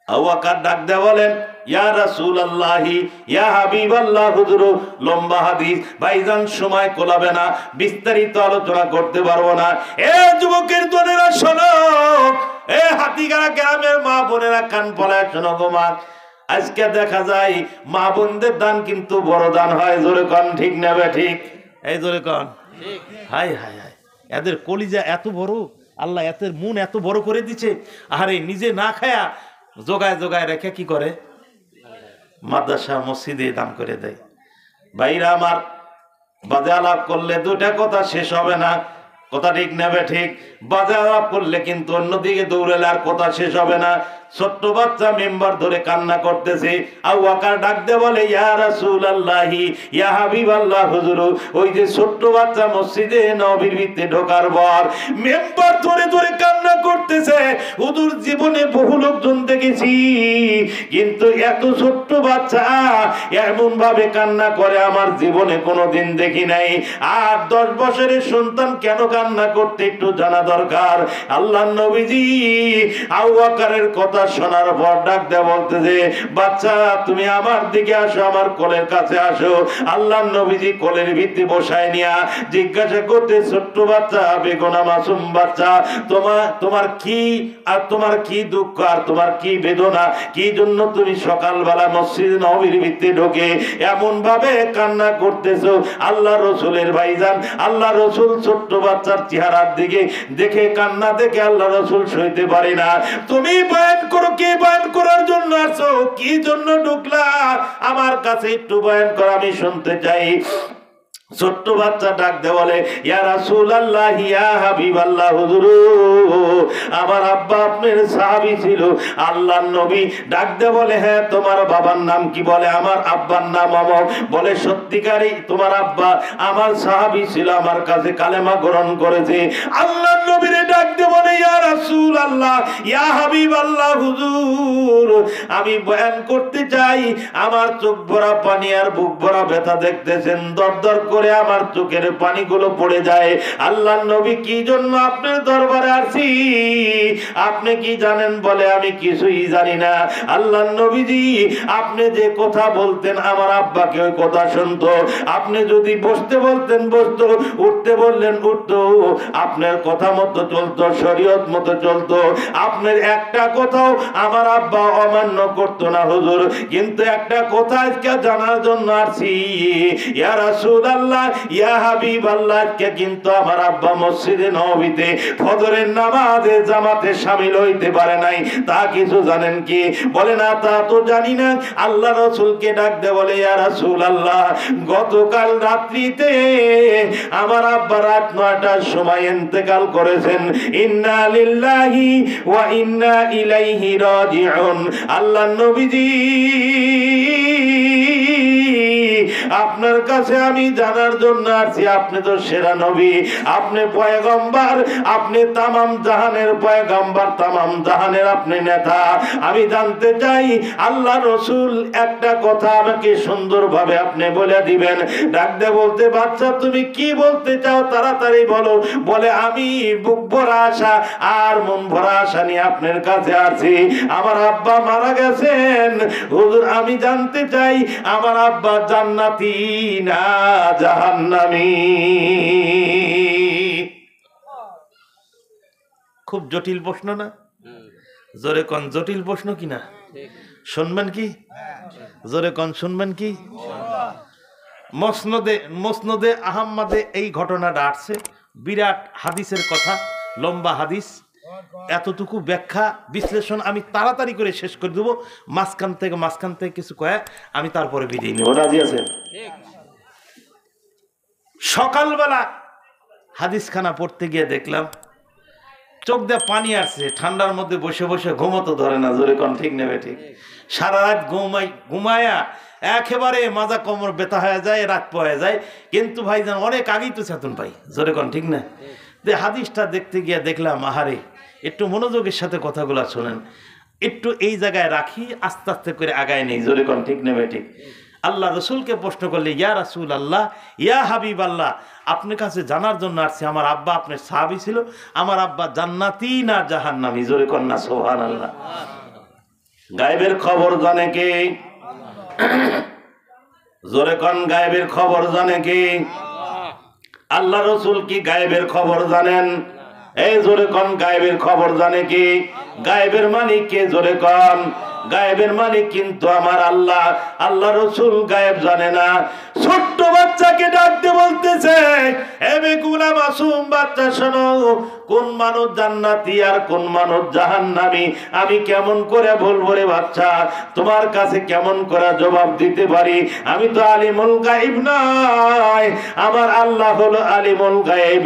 আবু বকর ডাক দেয়া বলেন, ইয়া রাসূলুল্লাহি ইয়া হাবিবাল্লাহ। হুজুর লম্বা হাদিস ভাইজান, সময় কোলাবে না, বিস্তারিত আলোচনা করতে পারবো না। এ যুবকের দলেরা শোনো, এ হাতিগাড়া গ্রামের মা বোনেরা কান পলায় শোনো গো মা। আজকে দেখা যায় মা বোনদের দান কিন্তু বড় দান হয়। জোরে কন ঠিক নেবে ঠিক, এই জোরে কন ঠিক। হাই হাই হাই, এদের কলিজা এত বড়, আল্লাহ এদের মন এত বড় করে দিছে। আরে নিজে না খায়া জোগায় জোগায় রেখে কি করে? মাদ্রাসা মসজিদে দান করে দেয়। ভাইরা আমার, বাজে আলাপ করলে দুটা কথা শেষ হবে না, কথা ঠিক নেবে ঠিক। বাজে আলাপ করলে কিন্তু অন্যদিকে দৌড়ালে আর কথা শেষ হবে না। ছোট্ট বাচ্চা মেম্বার ধরে কান্না করতেছে। আবু বকর ডাক দিয়ে বলে, ইয়া রাসূলুল্লাহি ইয়া হাবিবাল্লাহ। হুজুর, ওই যে ছোট্ট বাচ্চা মসজিদে নববীর ভিতরে ঢোকার পর মেম্বার ধরে ধরে কান্না করতেছে। হুজুর, জীবনে বহু লোকজন দেখেছি, কিন্তু এত ছোট্ট বাচ্চা এমন ভাবে কান্না করে আমার জীবনে কোনোদিন দেখি নাই। আর 10 বছরের সন্তান কেন কান্না করতে একটু জানা দরকার। আল্লাহর নবীজি আবু বকরের কথা শোনার পর ডাক দেয়া বলতে যে, বাচ্চা তুমি আমার দিকে আসো, আমার কোলের কাছে আসো। আল্লাহর নবীজি কোলের ভিত্তি বসায় নিয়া জিজ্ঞাসা করতে, ছোট্ট বাচ্চা, বেগুনা মাসুম বাচ্চা, তোমার কি আর তোমার কি দুঃখ আর তোমার কি বেদনা, কি জন্য তুমি সকালবেলা মসজিদ নববীর ভিতরে ঢোকে এমন ভাবে কান্না করতেছো? আল্লাহ রসুলের ভাইজান, আল্লাহ রসুল ছোট্ট বাচ্চার চেহারার দিকে দেখে কান্না দেখে আল্লাহ রসুল সইতে পারে না। তুমি বয়ান করো, কি বয়ান করার জন্য আসো, কি জন্য ঢুকলা আমার কাছে একটু বয়ান করো, আমি শুনতে চাই। ছোট্ট বাচ্চা ডাক দে বলে, ইয়া রাসূলুল্লাহ ইয়া হাবিবাল্লাহ। হুজুর, আমার আব্বা আপনার সাহাবী ছিল। আল্লাহর নবী ডাক দে বলে, হ্যাঁ তোমার বাবার নাম কি? বলে, আমার আব্বার নাম অমর। বলে, সত্যিকারই তোমার আব্বা আমার সাহাবী ছিল, আমার কাছে কালেমা গ্রহণ করেছে। আল্লাহর নবীরে ডাক দে বলে, ইয়া রাসূলুল্লাহ ইয়া হাবিবাল্লাহ। হুজুর, আমি বয়ান করতে চাই, আমার চোখ ভরা পানি আর বুক ভরা ব্যথা দেখতেছেন, দরদর করে আমার চোখের পানিগুলো পড়ে যায়। আল্লাহর নবী, কি জন্য আপনার দরবারে আসি আপনি কি জানেন? বলে, আমি কিছুই জানি না। আল্লাহর নবীজি, আপনি যে কথা বলতেন আমার আব্বাকে ওই কথা শুনতো। আপনি যদি বসতে বলতেন বসতো, উঠতে বললেন উঠতো, আপনার কথা মতো চলতো, শরীয়ত মতো চলতো। আপনার একটা কথাও আমার আব্বা অমান্য করতো না হুজুর। কিন্তু একটা কথা আজকে জানার জন্য আসছি, ইয়া রাসূলুল্লাহ ইয়া হাবিবাল্লাহ, কে কিন্তু আমার আব্বা মসজিদে নববীতে ফজরের নামাজে জামাতে শামিল হইতে পারে নাই, তা কিছু জানেন কি? বলে, না তা তো জানি না। আল্লাহ রাসূলকে ডাক দে বলে, ইয়া রাসূলুল্লাহ, গতকাল রাত্রিতে আমার আব্বা রাত 9টার সময় ইন্তেকাল করেছেন। ইন্না লিল্লাহি ওয়া ইন্না ইলাইহি রাজিউন। আল্লাহর নবীজি আপনার কাছে আমি জানার জন্য আসছি, আপনি তো সেরা নবী, আপনি পয়গম্বর, আপনি তামাম জাহানের পয়গম্বর, তামাম জাহানের আপনি নেতা। আমি জানতে চাই আল্লাহ রসুল একটা কথা আমাকে সুন্দরভাবে আপনি বলে দিবেন। ডাকতে বলতে, বাচ্চা তুমি কি বলতে চাও তাড়াতাড়ি বলো। বলে আমি বুক ভরা আশা আর মন ভরা আশা নিয়ে আপনার কাছে আছি। আমার আব্বা মারা গেছেন হুজুর, আমি জানতে চাই আমার আব্বা জান্নাতি না জাহান্নামী। খুব জটিল প্রশ্ন না? জোরে কোন জটিল প্রশ্ন কিনা? শুনবেন কি? জোরে কোন শুনবেন কি? মসনদে আহমদে এই ঘটনাটা আসছে, বিরাট হাদিসের কথা, লম্বা হাদিস। এতটুকু ব্যাখ্যা বিশ্লেষণ আমি তাড়াতাড়ি করে শেষ করে দেবো। মাঝখান থেকে কিছু কয়ে আমি তারপরে বিদায় নেব। রাজি আছেন? সকালবেলা হাদিসখানা পড়তে গিয়ে দেখলাম চোখ দিয়ে পানি আসছে, ঠান্ডার মধ্যে বসে বসে ঘুমোতে ধরে না। জোরে কোন ঠিক নেবে ঠিক? সারা রাত ঘুমায়া একেবারে মাজা কোমর ব্যথা হয়ে যায়, রাত পয়ে যায়। কিন্তু ভাইজান অনেক আগেই তো চেতন পাই। জোরে কোন ঠিক না? যে হাদিসটা দেখতে গিয়ে দেখলাম, আহারে একটু মনোযোগের সাথে কথাগুলো শোনেন, একটু এই জায়গায় রাখি, আস্তে আস্তে করে আগায় নেই। জোরে কোন ঠিক নেবে ঠিক? আল্লাহ রসুলকে প্রশ্ন করলে, ইয়া রাসূল আল্লাহ, ইয়া হাবিব আল্লাহ, আপনার কাছে জানার জন্য আসছে আমার আব্বা আপনার সাহাবী ছিল, আমার আব্বা জান্নাতি না জাহান্নামী? জোরে কোন না সুবহানাল্লাহ। গায়েবের খবর জানে কে? জোরে কোন গায়েবের খবর জানে কে? আল্লাহ রসুল কি গায়েবের খবর জানেন? এই জোরে কোন গায়েবের খবর জানে কি? গায়েবের মালিক কে? জোরে কোন। গায়েবের মালিক কিন্তু আমার আল্লাহ। আল্লাহ রসুল গায়েব জানে না। ছোট্ট বাচ্চাকে ডাকতে বলতেছে, এ বেকুলা মাসুম বাচ্চা শোনো, কোন মানুষ জান্নাতি আর কোন মানুষ জাহান্নামী আমি কেমন করে বলবো রে বাচ্চা? তোমার কাছে কেমন করে জবাব দিতে পারি? আমি তো আলিমুল গায়েব নয়, আমার আল্লাহ হলো আলিমুল গায়েব।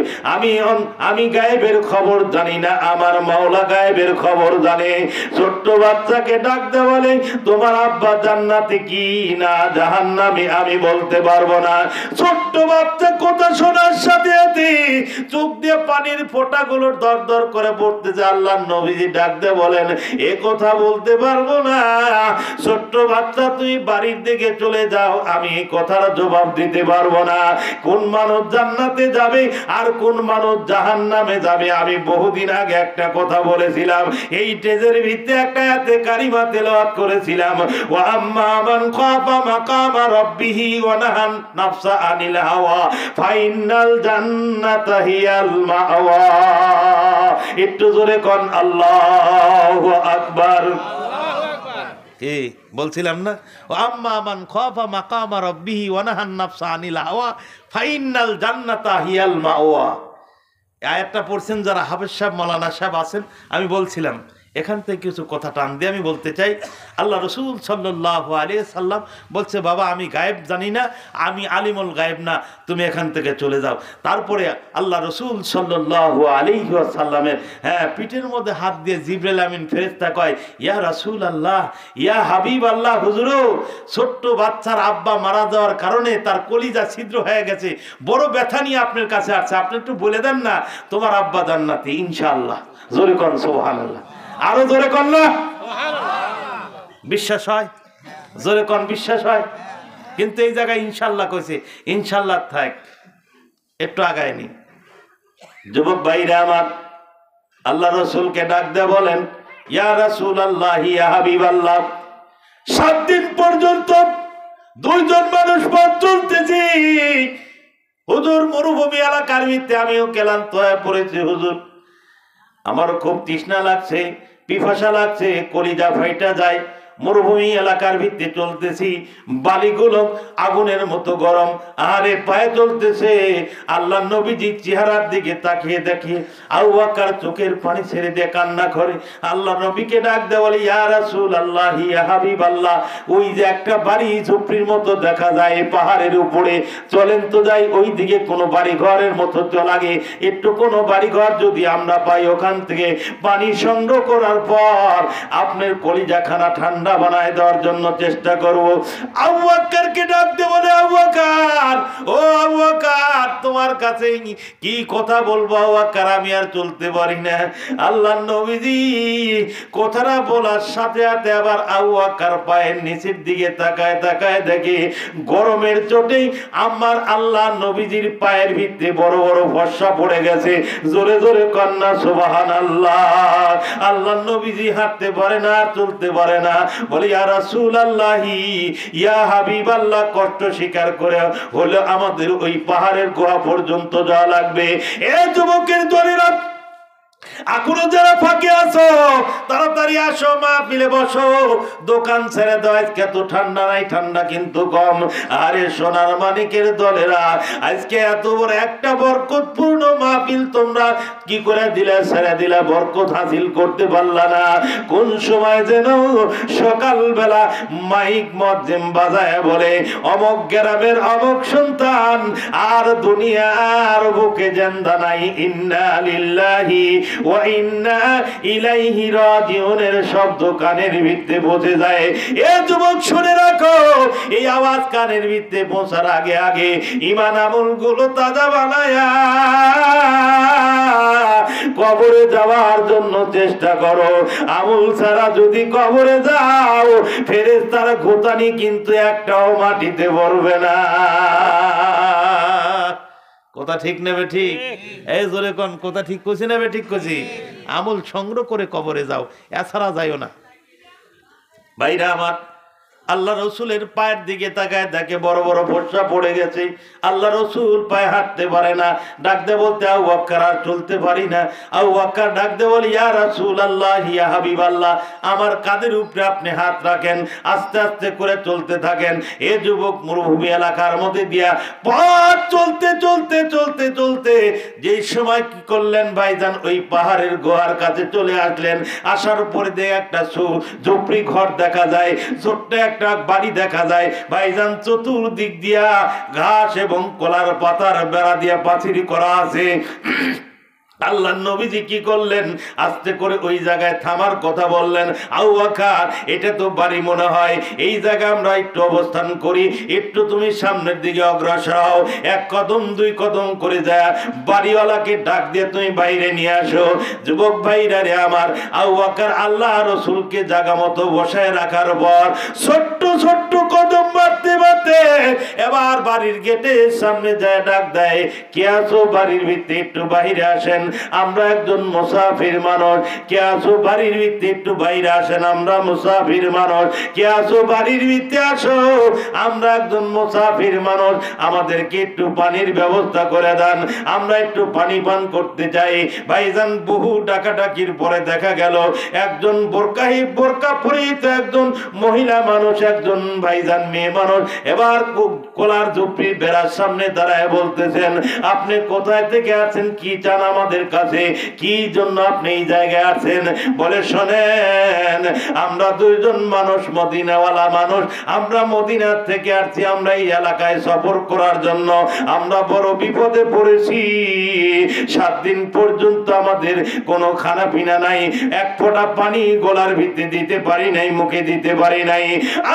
আমি গায়েবের খবর জানি না, আমার মাওলা গায়েবের খবর জানে। ছোট্ট বাচ্চাকে ডাকতে বলে, তোমার আব্বা জান্নাতি কি না জাহান্নামী আমি বলতে পারবো না। ছোট্ট বাচ্চা কথা শোনার সাথে সাথে চোখ দিয়ে পানির ফোঁটাগুলো দর দর করে পড়তেছে। আল্লাহর নবীজি ডাকতে বলেন, এ কথা বলতে পারবো না। ছোট্ট বাচ্চা তুমি বাড়ির দিকে চলে যাও, আমি এই কথার জবাব দিতে পারবো না। কোন মানুষ জান্নাতে যাবে আর কোন মানুষ জাহান্নামে যাবে আমি বহুদিন আগে একটা কথা বলেছিলাম। এই টেজের ভিত্তিতে একটা আয়াতে কারিমা তেলাওয়াত করেছিলাম, ওয়া আম্মা মান খাফা মাকামা রাব্বিহি ওয়া নাহান নাফসা আনিল হাওয়া ফাইনাল জান্নাতা হিয়াল মাওয়া। একটু জোরে কোন আল্লাহু আকবার। কি বলছিলাম না? ও আম্মা মান খাফা মাকামা রাব্বিহি ওয়া নাহান নাফসা আনিল হাওয়া ফাইনাল জান্নাতা হিয়াল মাওয়া। আয়াতটা পড়ছেন যারা হাফেজ সাহেব, মাওলানা সাহেব আছেন, আমি বলছিলাম এখান থেকে কিছু কথা টান দিয়ে আমি বলতে চাই। আল্লাহ রসুল সাল্লাল্লাহু আলাইহি সাল্লাম বলছে, বাবা আমি গায়েব জানি না, আমি আলিমুল গায়েব না, তুমি এখান থেকে চলে যাও। তারপরে আল্লাহ রসুল সাল্লাল্লাহু আলাইহি সাল্লামের পিঠের মধ্যে হাত দিয়ে জিবরাইল আমিন ফেরেশতা কয়, ইয়া রাসূল আল্লাহ, ইয়া হাবিব আল্লাহ, হুজুর ছোট্ট বাচ্চার আব্বা মারা যাওয়ার কারণে তার কলিজা ছিদ্র হয়ে গেছে, বড় ব্যথা নিয়ে আপনার কাছে আসছে, আপনি একটু বলে দেন না তোমার আব্বা জান্নাতি ইনশাআল্লাহ। জোরে কোন সুবহানাল্লাহ। আরো জোরে কোন না? বিশ্বাস হয়? জোরে কোন বিশ্বাস হয়? কিন্তু এই জায়গায় ইনশাআল্লাহ কইছে, ইনশাআল্লাহ থাক, একটু আগায়নি। যুবক ভাইরা আমার, আল্লাহ রসুলকে ডাক দিয়ে বলেন, ইয়া রাসূলুল্লাহ, ইয়া হাবিবাল্লাহ, 7 দিন পর্যন্ত দুইজন মানুষ পথ চলতেছি হুজুর, মরুভূমি এলাকার ভিতরে আমিও ক্লান্ত হয়ে পড়েছি হুজুর, আমার খুব তৃষ্ণা লাগছে, পিপাসা লাগছে, কলিজা ফাইটা যায়। মরুভূমি এলাকার ভিত্তি চলতেছি, বালিগুলো আগুনের মতো গরম, আরে পায়ে চলতেছে। আল্লাহ নবীজির চেহারার দিকে তাকিয়ে দেখি আবু বকর চোখের পানি ছেড়ে দিয়ে কান্না করে। আল্লাহ নবীকে ডাক দেয়, বলে ইয়া রাসূলুল্লাহ, ইয়া হাবিবাল্লাহ, ওই যে একটা বাড়ি ঝুপড়ির মতো দেখা যায় পাহাড়ের উপরে, চলেন তো যাই ওই দিকে, কোনো বাড়ি ঘরের মতো তো লাগে, একটু কোনো বাড়ি ঘর যদি আমরা পাই, ওখান থেকে পানি সংগ্রহ করার পর আপনার কলিজাখানা ঠান্ডা ঠান্ডা বানায় দেওয়ার জন্য চেষ্টা করব। আবু বকরকে ডাকতে বলে, আবু বকর, ও আবু বকর, তোমার কাছে কি কথা বলবো আবু বকর, আমি আর চলতে পারি না। আল্লাহর নবীজি কথাটা বলার সাথে সাথে আবার আবু বকর পায়ের নিচের দিকে তাকায় তাকায় দেখে গরমের চোটেই আমার আল্লাহর নবীজির পায়ের ভিতরে বড় বড় ফর্সা পড়ে গেছে। জোরে জোরে কন্যা সুবহানাল্লাহ। আল্লাহর নবীজি হাঁটতে পারে না, চলতে পারে না, বলে ইয়া রাসূলুল্লাহি, ইয়া হাবিবাল্লাহ, কষ্ট স্বীকার করে হলো আমাদের ওই পাহাড়ের গুহা পর্যন্ত যাওয়া লাগবে। এ যুবকের দলেরা, এখনো যারা ফাঁকে আছো তাড়াতাড়ি আসো, মাহফিলে বসো, দোকান ছেড়ে দাও, আজকে তো ঠান্ডা নাই, ঠান্ডা কিন্তু কম। আরে সোনার মানিকের দলেরা, আজকে এত বড় একটা বরকতপূর্ণ মাহফিল তোমরা কি করে দিলা, ছেড়ে দিলা, বরকত হাসিল করতে পারলা না। কোন সময় যেন সকালবেলা মাইক মজ্জেম বাজায় বলে অমক গ্রামের অমক সন্তান আর দুনিয়ার বুকে জিন্দা নাই, ইন্না লিল্লাহি ওয়া ইন্না ইলাইহি রাজিউনের শব্দ কানের ভিতরে পৌঁছে যায়। এ যুবক শুনে রাখো, এই আওয়াজ কানের ভিতরে পৌঁছার আগে আগে ঈমান আমলগুলো তাজা বানায়া কবরে যাওয়ার জন্য চেষ্টা করো। আমল ছাড়া যদি কবরে যাও, ফেরেশতারা গোতানি কিন্তু একটাও মাটিতে পড়বে না। কথা ঠিক নেবে ঠিক? এই জোরে কোন কথা ঠিক কইছি নেবে ঠিক কইছি? আমল সংগ্রহ করে কবরে যাও, এছাড়া যাইও না। ভাইরা আমার, আল্লাহ রসুলের পায়ের দিকে তাকায় দেখে বড় বড় ফর্সা পড়ে গেছে। আল্লাহ রসুল পায়ে হাঁটতে পারে না। ডাকতে বলতে, আবু বকর, আর চলতে পারি না। আবু বকর ডাকতে বলে, ইয়া রাসূলুল্লাহ, ইয়া হাবিবাল্লাহ, আমার কাঁধের উপরে আপনি হাত রাখেন, আস্তে আস্তে করে চলতে থাকেন। এ যুবক মরুভূমি এলাকার মধ্যে দিয়া পথ চলতে চলতে চলতে চলতে যেই সময় কি করলেন ভাইজান, ওই পাহাড়ের গুহার কাছে চলে আসলেন। আসার পরে দিয়ে একটা ঝুপড়ি ঘর দেখা যায়, ছোট্ট একটা বাড়ি দেখা যায়। ভাইজান চতুর্দিক দিয়া ঘাস এবং কলার পাতার বেড়া দিয়া পাঁচিরি করা আছে। আল্লাহর নবীজি কি করলেন, আস্তে করে ওই জায়গায় থামার কথা বললেন। আবু বকর, এটা তো বাড়ি মনে হয়, এই জায়গায় আমরা একটু অবস্থান করি, একটু তুমি সামনের দিকে অগ্রসর হও। এক কদম দুই কদম করে যায় বাড়িওয়ালাকে ডাক দিয়ে তুমি বাইরে নিয়ে আসো। যুবক ভাইরা রে আমার, আবু বকর আল্লাহ রসুলকে জায়গা মতো বসায় রাখার পর ছোট্ট ছোট্ট কদম বাড়তে বাড়তে এবার বাড়ির গেটের সামনে যায় ডাক দেয়, কে আছো বাড়ির ভিতরে একটু বাইরে আসেন, আমরা একজন মুসাফির মানুষ। কে আছো বাড়ির ভিতরে একটু বাইরে আসেন, আমরা মুসাফির মানুষ। কে আছো বাড়ির ভিতরে আসো, আমরা একজন মুসাফির মানুষ, আমাদেরকে একটু পানির ব্যবস্থা করে দেন, আমরা একটু পানি পান করতে চাই। ভাইজান বহু ডাকাডাকির পরে দেখা গেল একজন বোরকা পরিহিত একজন মহিলা মানুষ, একজন ভাইজান মেয়ে মানুষ এবার কোলার ঝুপড়ির বেড়ার সামনে দাঁড়ায় বলতেছেন, আপনি কোথায় থেকে আছেন, কি চান আমাদের কাছে, কি জন্য আপনি এই জায়গায় আছেন? বলে, শোনেন, আমরা দুইজন মানুষ, মদিনাওয়ালা মানুষ, আমরা মদিনার থেকে আসছি, আমরা এই এলাকায় সফর করার জন্য। আমরা বড় বিপদে পড়েছি, 7 দিন পর্যন্ত আমাদের কোনো খানা পিনা নাই, এক ফোঁটা পানি গলার ভিতরে দিতে পারি নাই, মুখে দিতে পারি নাই।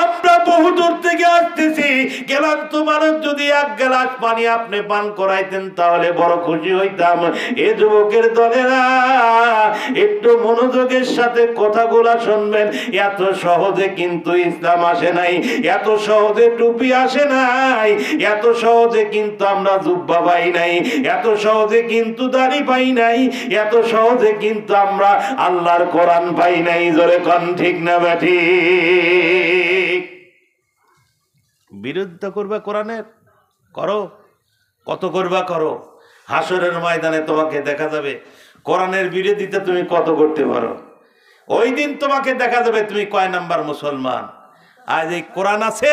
আমরা বহু দূর থেকে আসতেছি, ক্লান্ত মানুষ, যদি 1 গ্লাস পানি আপনি পান করাইতেন তাহলে বড় খুশি হইতাম। এ যুবকের দলেরা, একটু মনোযোগের সাথে কথাগুলা শুনবেন। এত সহজে কিন্তু ইসলাম আসে নাই, এত সহজে টুপি আসে নাই, এত সহজে কিন্তু আমরা জুব্বা পাই নাই, এত সহজে কিন্তু দাড়ি পাই নাই, এত সহজে কিন্তু আমরা আল্লাহর কোরআন পাই নাই। জোরে কোন ঠিক না ঠিক? বিরোধিতা করবে কোরআনের, করো, কত করবা করো। হাসরের ময়দানে তোমাকে দেখা যাবে কোরআনের বিরোধিতা তুমি কত করতে পারো। ওই দিন তোমাকে দেখা যাবে তুমি কয় নাম্বার মুসলমান। আজ এই কোরআন আছে,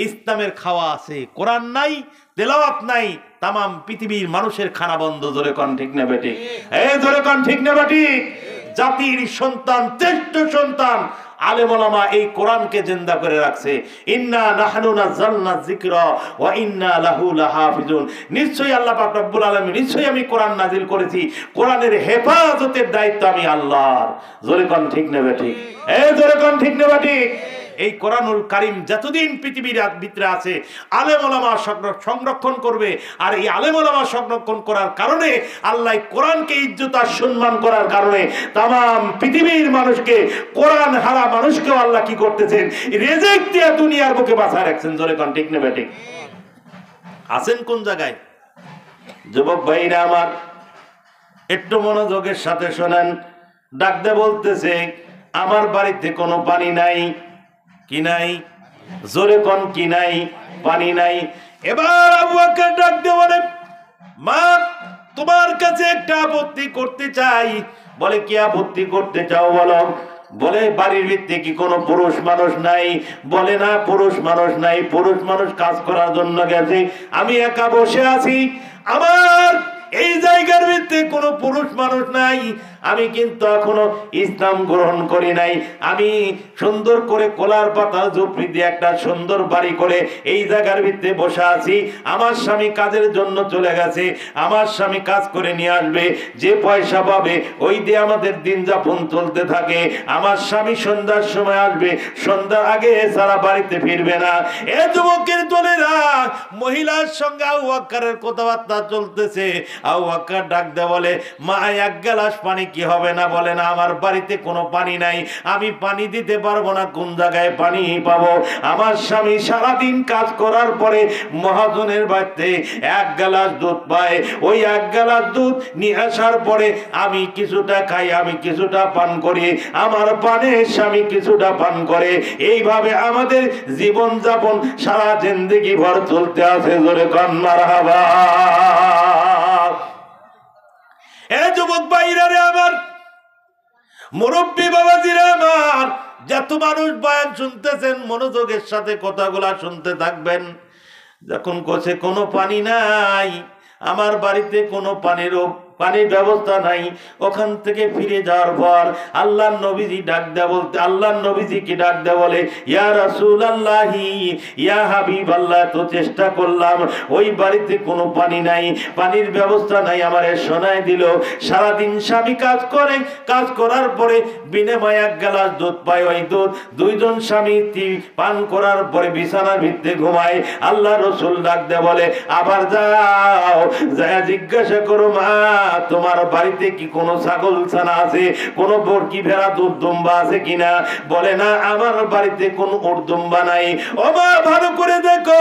ইসলামের খাওয়া আছে, কোরআন নাই, তেলাওয়াত নাই, তামাম পৃথিবীর মানুষের খানা বন্ধ। জোরে কোন ঠিক না বেটি? এই জোরে কোন ঠিক না বেটি? জাতির সন্তান, শ্রেষ্ঠ সন্তান আলেম ওলামা এই কোরআনকে জিন্দা করে রাখছে। ইন্না নাহনু নাযালনা যিকরা ওয়া ইন্না লাহু লাহাফিজুন। নিশ্চয়ই আল্লাহ পাক রব্বুল আলামিন, নিশ্চয়ই আমি কোরআন নাজিল করেছি, কোরআনের হেফাজতের দায়িত্ব আমি আল্লাহর। জোরে কোন ঠিক নেবে ঠিক, এই জোরে কোন ঠিক নেবে ঠিক। এই কোরআনুল কারীম যতদিন পৃথিবীর ভিতরে আছে আলেম ওলামা সংরক্ষণ করবে। আর এই আলেম ওলামা সংরক্ষণ করার কারণে আল্লাহ কোরআনকে ইজ্জত আর সম্মান করার কারণে তাম পৃথিবীর মানুষকে, কোরআন হারা মানুষকেও আল্লাহ কি করতেছেন, রিজিক দিয়ে দুনিয়ার বুকে বাঁচায় রাখছেন। জোরে কোন ঠিক নেবে ঠিক। আছেন কোন জায়গায়? যুবক ভাইরা আমার, একটু মনোযোগের সাথে শোনেন। ডাকতে বলতেছে, আমার বাড়িতে কোনো পানি নাই। কি নাই? জোরে কোন কি নাই? পানি নাই। এবার আবু বকর ডাকতে বলে, মা তোমার কাছে একটা আপত্তি করতে চাই। বলে, কি আপত্তি করতে চাও বলো। বলে, বাড়ির ভিতরে কি কোনো পুরুষ মানুষ নাই? বলে, না, পুরুষ মানুষ নাই, পুরুষ মানুষ কাজ করার জন্য গেছে, আমি একা বসে আছি। আমার এই জায়গার ভিতরে কোনো পুরুষ মানুষ নাই, আমি কিন্তু এখনো ইসলাম গ্রহণ করি নাই। আমি সুন্দর করে কলার পাতা ঝুপড়ি দিয়ে একটা সুন্দর বাড়ি করে এই জায়গার ভিতরে বসে আছি। আমার স্বামী কাজের জন্য চলে গেছে, আমার স্বামী কাজ করে নিয়ে আসবে, যে পয়সা পাবে ওই দিয়ে আমাদের দিন যাপন চলতে থাকে। আমার স্বামী সন্ধ্যার সময় আসবে, সন্ধ্যার আগে সারা বাড়িতে ফিরবে না। এ যুবকের দলেরা, মহিলার সঙ্গে আবু বকরের কথাবার্তা চলতেছে। আবু বকর ডাক দে বলে, মা এক গ্লাস পানি কি হবে না? বলে, না, আমার বাড়িতে কোনো পানি নাই, আমি পানি দিতে পারবো না, কোন জায়গায় পানি পাবো? আমার স্বামী সারাদিন কাজ করার পরে মহাজনের বাড়িতে এক গ্লাস দুধ পায়, ওই এক গ্লাস দুধ নিয়ে আসার পরে আমি কিছুটা খাই, আমি কিছুটা পান করি, আমার পানের স্বামী কিছুটা পান করে। এইভাবে আমাদের জীবন যাপন সারা জিন্দেগি ভর চলতে আছে। জোরে কান মারহাবা। এ যুবক ভাইরা রে আমার, মুরব্বী বাবাজিরা আমার, যত মানুষ বয়ান শুনতেছেন মনোযোগের সাথে কথাগুলা শুনতে থাকবেন। যখন কোছে কোনো পানি নাই, আমার বাড়িতে কোনো পানির ব্যবস্থা নাই, ওখান থেকে ফিরে যাওয়ার পর আল্লাহর নবীজি ডাক দেয়া বলতে, আল্লাহর নবীজিকে ডাক দেয়া বলে, ইয়া রাসূলুল্লাহি, ইয়া হাবিবাল্লাহ, তো চেষ্টা করলাম, ওই বাড়িতে কোনো পানি নাই, পানির ব্যবস্থা নাই। আমারে শোনায় দিল, সারাদিন স্বামী কাজ করে, কাজ করার পরে বিনিময়ে এক গ্লাস দুধ পায়, ওই দুধ দুইজন স্বামী পান করার পরে বিছানার ভিতরে ঘুমায়। আল্লাহ রসুল ডাক দেয়া বলে, আবার যাও, যায় জিজ্ঞাসা করো, মা তোমার বাড়িতে কি কোনো ছাগল ছানা আছে, কোনো বরকি ভেড়া দুধ দুম্বা আছে কিনা? বলে, না, আমার বাড়িতে কোনো উট দুম্বা নাই। ও মা, ভালো করে দেখো,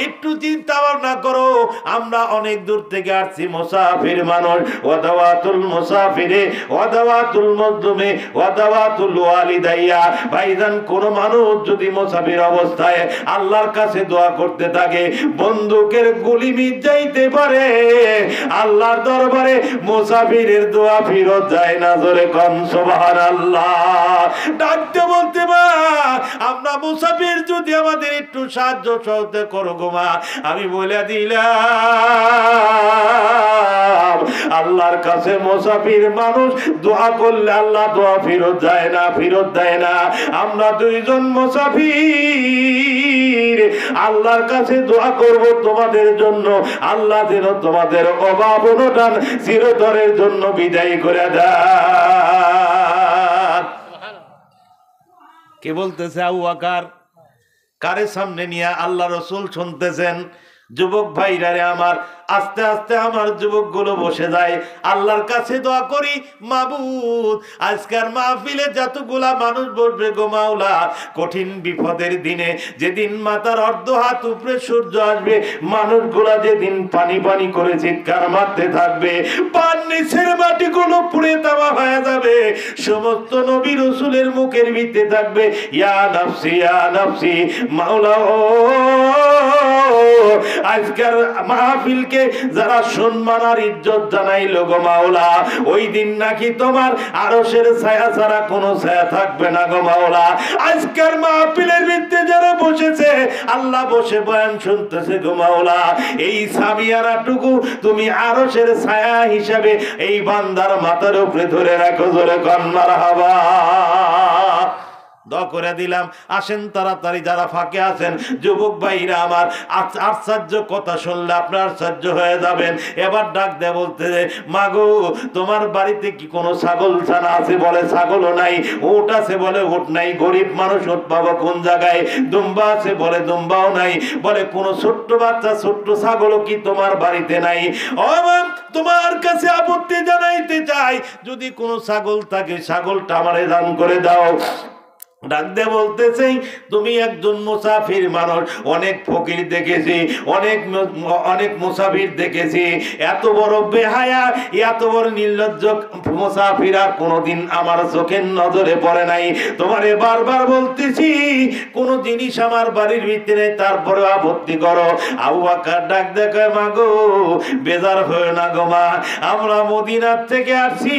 একটু চিন্তা ভাবনা করো, আমরা অনেক দূর থেকে আসছি, মুসাফির মানুষ। ওয়াদাওয়াতুল মুসাফিরে ওয়াদাওয়াতুল মজলুমে ওয়াদাওয়াতুল ওয়ালিদাইয়া। ভাইজান, কোন মানুষ যদি মুসাফির অবস্থায় আল্লাহর কাছে দোয়া করতে থাকে, বন্দুকের গুলি মিট যাইতে পারে, আল্লাহর দরবারে মুসাফিরের দোয়া ফিরত যায় না। জোরে কোন সুবহানাল্লাহ। ডাকতে বলতে, মা আমরা মুসাফির, যদি আমাদের একটু সাহায্য সহযোগিতা করো গো মা। আমি বলে দিলাম, আল্লাহর কাছে মুসাফির মানুষ দোয়া করলে আল্লাহ দোয়া ফিরত যায় না, ফিরত দেয় না। আমরা দুইজন মুসাফির আল্লাহর কাছে দোয়া করব তোমাদের জন্য, আল্লাহ যেন তোমাদের অভাব অনটন চিরতরের জন্য বিদায় করে দেন। কে বলতেছে? আবু বকর। কারে সামনে নিয়ে? আল্লাহ রসুল শুনতেছেন। যুবক ভাইরা রে আমার, আস্তে আস্তে আমার যুবকগুলো বসে যায়, আল্লাহর কাছে দোয়া করি, মাবুদ আজকের মাহফিলে যতগুলা মানুষ বসবে গো মাওলা, কঠিন বিপদের দিনে, যেদিন মাথার অর্ধ হাত উপরে সূর্য আসবে, মানুষগুলা যেদিন পানি পানি করে চিৎকার মারতে থাকবে, পান নিচের মাটিগুলো পুড়ে তামা হয়ে যাবে, সমস্ত নবী রাসূলের মুখের ভিতরে থাকবে, ইয়া নাফসি ইয়া নাফসি, মাওলা ও আজকের মাহফিলকে যারা সম্মান আর ইজ্জত জানাইলো গো মাওলা, ওই দিন নাকি তোমার আরশের ছায়া ছাড়া কোনো ছায়া থাকবে না গো মাওলা। আজকের মাহফিলের ভিতরে যারা বসেছে, আল্লাহ বসে বয়ান শুনতেছে গো মাওলা, এই সামিয়ানাটুকু তুমি আরশের ছায়া হিসাবে এই বান্দার মাথার উপরে ধরে রাখো। জোরে কোন মারহাবা। দোয়া করে দিলাম। আসেন তাড়াতাড়ি যারা ফাঁকে আছেন যুবক ভাইরা আমার, আশ্চর্য কথা শুনলে আপনার আশ্চর্য হয়ে যাবেন। এবার ডাক দেয় বলতে, মাগো তোমার বাড়িতে কি কোনো ছাগল ছানা আছে? বলে ছাগলও নাই। উট আছে? বলে উট নাই। গরিব মানুষ উট পাবো কোন জায়গায়? দুম্বা আছে? বলে দুম্বাও নাই। বলে কোনো ছোট্ট বাচ্চা ছোট্ট ছাগলও কি তোমার বাড়িতে নাই? ও মা, তোমার কাছে আপত্তি জানাইতে চাই, যদি কোনো ছাগল থাকে ছাগলটা আমারে দান করে দাও। ডাক দিয়ে বলতেছে, তুমি একজন মুসাফির মানুষ, অনেক ফকির দেখেছি, অনেক মুসাফির দেখেছি, এত বড় বেহায়া এত বড় নির্লজ্জ মুসাফির আর কোনোদিন আমার চোখের নজরে পড়ে নাই। তোমারে বারবার বলতেছি কোনো জিনিস আমার বাড়ির ভিতরে, তারপরে আপত্তি করো। আবু বকর ডাক দেখে, মা গো বেজার হয়ে না গো মা, আমরা মদিনার থেকে আসছি,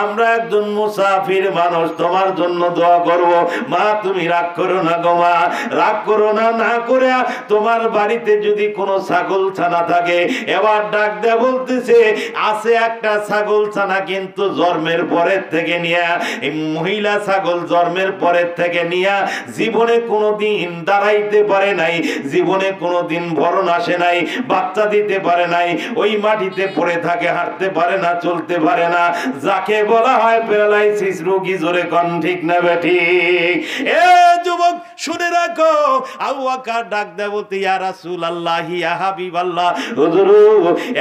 আমরা একজন মুসাফির মানুষ, তোমার জন্য দোয়া করবো। মা তুমি রাগ করো না গো মা, রাগ করো না। না করে তোমার বাড়িতে যদি কোনো ছাগল ছানা থাকে, এবার ডাক দেয়া বলতেছে, আছে একটা ছাগল ছানা, কিন্তু জন্মের পরের থেকে নিয়ে, এই মহিলা ছাগল জন্মের পরের থেকে নিয়ে জীবনে কোনোদিন দাঁড়াইতে পারে নাই, জীবনে কোনোদিন ভরণ আসে নাই, বাচ্চা দিতে পারে নাই, ওই মাটিতে পড়ে থাকে, হাঁটতে পারে না, চলতে পারে না, যাকে বলা হয় প্যারালাইসিস রোগী। জোরে কোন ঠিক না ঠিক? এ যুবক শুনে রাখো, আবু বকর ডাক দেয় বলতে, ইয়া রাসূলুল্লাহ, ইয়া হাবিবাল্লাহ, হুজুর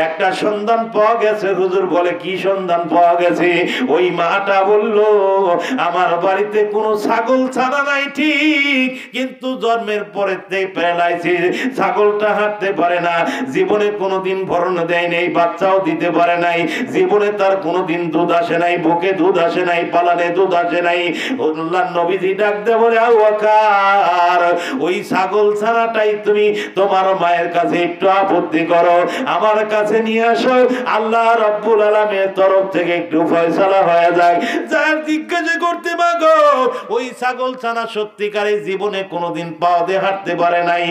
একটা সন্ধান পাওয়া গেছে। হুজুর বলে, কি সন্ধান পাওয়া গেছে? ওই মাটা বলল, আমার বাড়িতে কোনো ছাগল ছানা নাই ঠিক, কিন্তু জন্মের পরে প্যারালাইসিস, ছাগলটা হাঁটতে পারে না, জীবনে কোনোদিন ভরণ দেয় নাই, বাচ্চাও দিতে পারে নাই, জীবনে তার কোনোদিন দুধ আসে নাই, বুকে দুধ আসে নাই, পালানে দুধ আসে নাই। আল্লাহর নবীজি ডাক দেয় বলে, আবু বকর ওই ছাগল ছানাটাই তুমি তোমার মায়ের কাছে একটু আপত্তি করো, আমার কাছে নিয়ে আসো, আল্লাহ রাব্বুল আলামিনের তরফ থেকে একটু ফয়সালা হয়ে যায়। যার জিজ্ঞাসা করতে, মাগো ওই ছাগল ছানা সত্যিকারে জীবনে কোনোদিন পা দিয়ে হাঁটতে পারে নাই?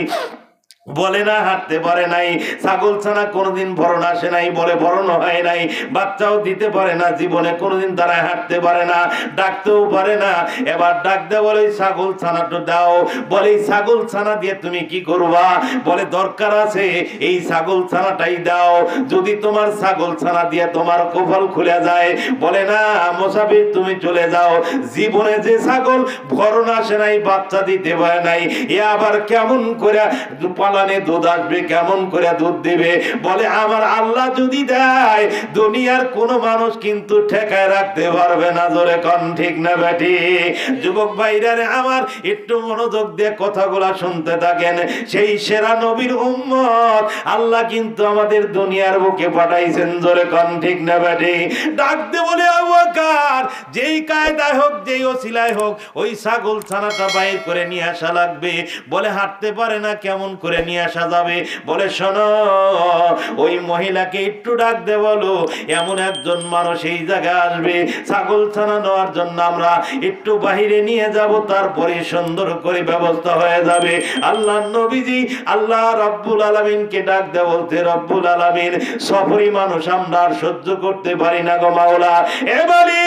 বলে না হাঁটতে পারে নাই। ছাগল ছানা কোনোদিন ভরণ আসে নাই, বলে ভরণ হয় নাই, বাচ্চাও দিতে পারে না, জীবনে কোনোদিন তারা হাঁটতে পারে না, ডাকতেও পারে না। এবার ডাক দে বলে, ছাগল ছানাটা দাও। বলে, এই ছাগল ছানা দিয়ে তুমি কি করবা? বলে, দরকার আছে এই ছাগল ছানাটাই দাও, যদি তোমার ছাগল ছানা দিয়ে তোমার কপাল খুলে যায়। বলে, না মুসাফির তুমি চলে যাও, জীবনে যে ছাগল ভরণ আসে নাই, বাচ্চা দিতে পারে নাই, এ আবার কেমন করে পালানে দুধ আসবে, কেমন করে দুধ দিবে? বলে, আমার আল্লাহ যদি দেয়, দুনিয়ার কোন মানুষ কিন্তু ঠেকায় রাখতে পারবে না। জোরে কোন ঠিক না বেঠি? যুবক ভাইরা আমার, একটু মনোযোগ দিয়ে কথাগুলা শুনতে থাকেন। সেই সেরা নবীর উম্মত আল্লাহ কিন্তু আমাদের দুনিয়ার বুকে পাঠাইছেন। জোরে কোন ঠিক না বেঠি? ডাক দে বলে, আবু বকর যেই কায়দায় হোক, যেই ওসিলায় হোক, ওই ছাগল ছানাটা বাইর করে নিয়ে আসা লাগবে। বলে, হাঁটতে পারে না, কেমন করে নিয়ে আসা যাবে? বলে, শোনো, ওই মহিলাকে একটু ডাক দে, বলো এমন একজন মানুষ এই জায়গায় আসবে, ছাগল ছানা নেওয়ার জন্য আমরা একটু বাহিরে নিয়ে যাব, তারপরে সুন্দর করে ব্যবস্থা হয়ে যাবে। আল্লাহ নবীজি আল্লাহ রাব্বুল আলামিনকে ডাক দে বলতে, রব্বুল আলামিন সফরি মানুষ আমরা আর সহ্য করতে পারি না গো মাওলা। এবারে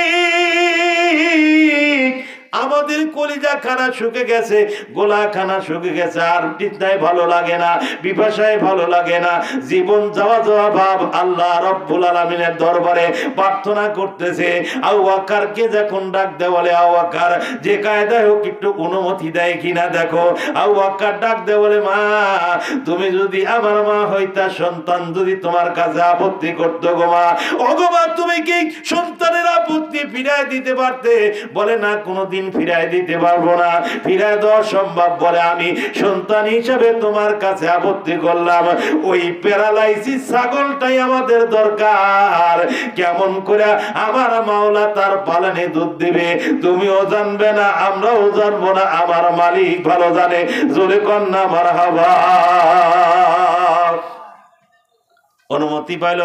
আমাদের কলিজা খানা শুকে গেছে, গোলা খানা শুকে গেছে, আর তৃষ্ণায় ভালো লাগে না, পিপাসায় ভালো লাগে না, জীবন যাওয়া যাওয়া ভাব। আল্লাহ রাব্বুল আলামিনের দরবারে প্রার্থনা করতেছে। আবু বকরকে যখন ডাক দেয়, বলে, আবু বকর যে কায়দায় হোক একটু অনুমতি দেয় কিনা দেখো। আবু বকর ডাক দেয়, বলে, মা তুমি যদি আমার মা হইতা, সন্তান যদি তোমার কাছে আপত্তি করতো গো মা, ও গো মা তুমি কি সন্তানের আপত্তি ফিরায় দিতে পারতে? বলে, না কোনোদিন ফিরায় দিতে পারবো না, ফিরায় দেওয়া সম্ভব। বলে, আমি সন্তান হিসেবে তোমার কাছে আপত্তি করলাম, ওই প্যারালাইসিস ছাগলটাই আমাদের দরকার। কেমন করে আমার মাওলা তার পালানে দুধ দিবে তুমিও জানবে না, আমরাও জানবো না, আমার মালিক ভালো জানে। জোরে কন্যা মারহাবা। অনুমতি পাইল,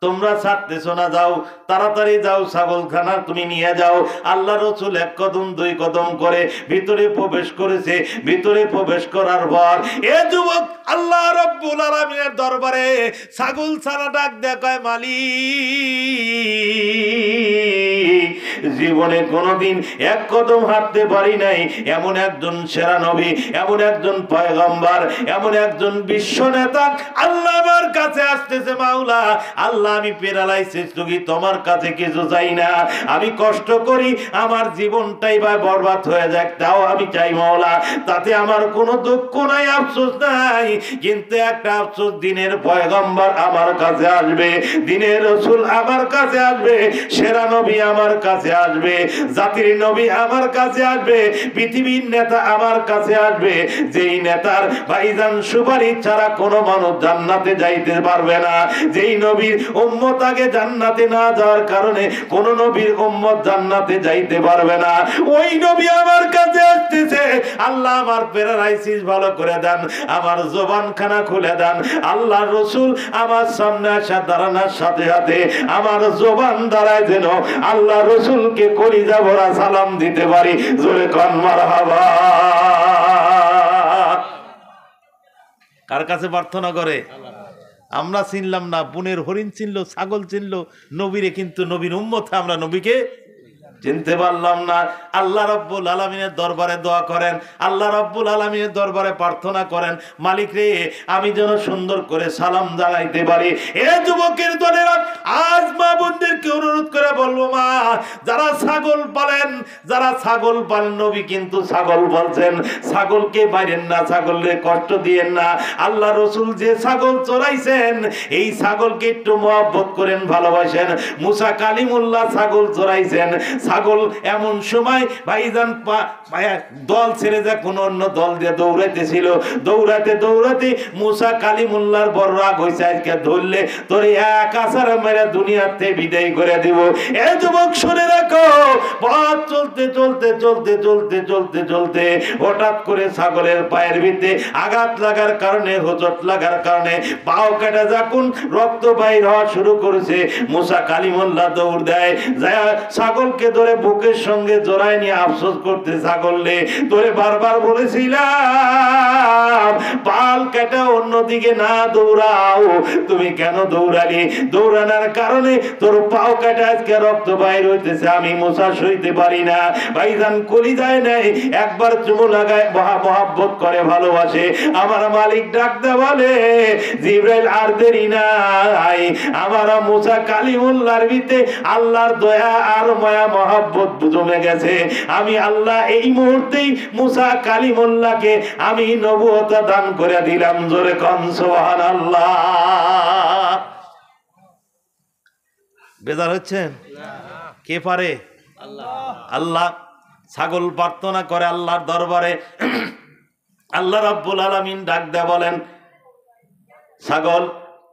তোমরা ছাড়তেছো না, যাও তাড়াতাড়ি যাও, ছাগলখানা তুমি নিয়ে যাও। আল্লাহ রাসূল এক কদম দুই কদম করে ভিতরে প্রবেশ করেছে। ভিতরে প্রবেশ করার পর এ যুবক আল্লাহ রাব্বুল আলামিনের দরবারে ছাগল ছানা ডাক দেয়, কয়, মালিক জীবনে কোনোদিন এক কদম হাঁটতে পারি নাই এমন একজন সেরা নবী, এমন একজন পয়গম্বর, এমন একজন বিশ্ব নেতা আল্লাহ আমার কাছে আসতেছে। মাওলা আল্লাহ, আমি প্যারালাইসিস রোগী, তোমার কাছে কিছু চাই না, আমি কষ্ট করি, আমার জীবনটাই বা বরবাদ হয়ে যাক, তাও আমি চাই মাওলা, তাতে আমার কোনো দুঃখ নাই, আফসোস নাই। কিন্তু একটা আফসোস, দিনের পয়গম্বর আমার কাছে আসবে, দিনের রাসূল আমার কাছে আসবে, সেরা নবী আমার কাছে আসবে, জাতির নবী আমার কাছে আসবে, পৃথিবীর নেতা আমার কাছে আসবে, যেই নেতার ভাইজান সুপারিশ ছাড়া কোনো মানুষ জান্নাতে যাইতে পারবে না, যেই নবীর উম্মত আগে জান্নাতে না যাওয়ার কারণে কোন নবীর উম্মত জান্নাতে যাইতে পারবে না, ওই নবী আমার কাছে আসতেছে। আল্লাহ আমার প্যারালাইসিস ভালো করে দেন, আমার জবানখানা খুলে দেন। আল্লাহ রাসূল আমার সামনে আসা দাঁড়ানোর সাথে সাথে আমার জবান দাঁড়ায় যেন আল্লাহ রাসূলকে কলিজা ভরা সালাম দিতে পারি। জোরে কোন মারহাবা। কার কাছে প্রার্থনা করে? আমরা চিনলাম না, বনের হরিণ চিনলো, ছাগল চিনলো, নবীরে কিন্তু নবীর উম্মতে আমরা নবীকে চিনতে পারলাম না। আল্লাহ রাব্বুল আলামিনের দরবারে দোয়া করেন, আল্লাহ রাব্বুল আলামিনের দরবারে প্রার্থনা করেন, মালিক রে আমি যেন সুন্দর করে সালাম জানাইতে পারি। এ যুবকের দলেরা, আজ মা বোনদেরকে অনুরোধ করে বলবো, মা যারা ছাগল পালেন, যারা ছাগল পালেন, নবী কিন্তু ছাগল বলছেন, ছাগলকে বাইরেন না, ছাগলকে কষ্ট দিয়েন না। আল্লাহ রাসূল যে ছাগল চড়াইছেন, এই ছাগলকে একটু মহব্বত করেন, ভালোবাসেন। মুসা কালিমুল্লাহ ছাগল চড়াইছেন, ছাগল এমন সময় ভাইজান দল ছেড়ে যা কোন অন্য দল দিয়ে দৌড়াইতেছিল, দৌড়াতে দৌড়াতে মুসা কালিমুল্লাহর বড় রাগ হইছে, আজকে ধরলে তোর এক আছাড় মেরে দুনিয়াতে বিদায় করে দিব। এ যুবক শুনে রাখো, পথ চলতে চলতে চলতে চলতে চলতে চলতে হঠাৎ করে ছাগলের পায়ের ভিতরে আঘাত লাগার কারণে, হোঁচট লাগার কারণে পাও কেটে যখন রক্ত বাইর হওয়া শুরু করেছে, মুসা কালিমুল্লাহ দৌড় দেয়, যায় ছাগলকে ধরে বুকের সঙ্গে জড়ায় নিয়ে আফসোস করতে, ছাগলে তোরে বারবার বলেছিলাম পাল কেটে অন্যদিকে না দৌড়াও, তুমি কেন দৌড়ালি? দৌড়ানোর কারণে তোর পাও কেটে আজকে রক্ত বাইর হইতেছে, আমি মুসা সইতে পারি না। ভাইজান কলিজায় নাই, একবার চুমু লাগায়, মহাব্বত করে, ভালোবাসে। আমার মালিক ডাকতে বলে, জিবরাইল আর দেরি নাই, আমার মুসা কালিমুল্লাহর ভিতরে আল্লাহর দয়া আর মায়া মহব্বত জমে গেছে। আমি আল্লাহ এই মুহূর্তেই মুসা কালিমুল্লাহকে আমি নবুয়ত দান করে দিলাম। জোরে কোন সুবহানাল্লাহ। বেজার হচ্ছেন? কে পারে? আল্লাহ। ছাগল প্রার্থনা করে আল্লাহর দরবারে, আল্লাহ রাব্বুল আলামিন ডাক দেয়া বলেন, ছাগল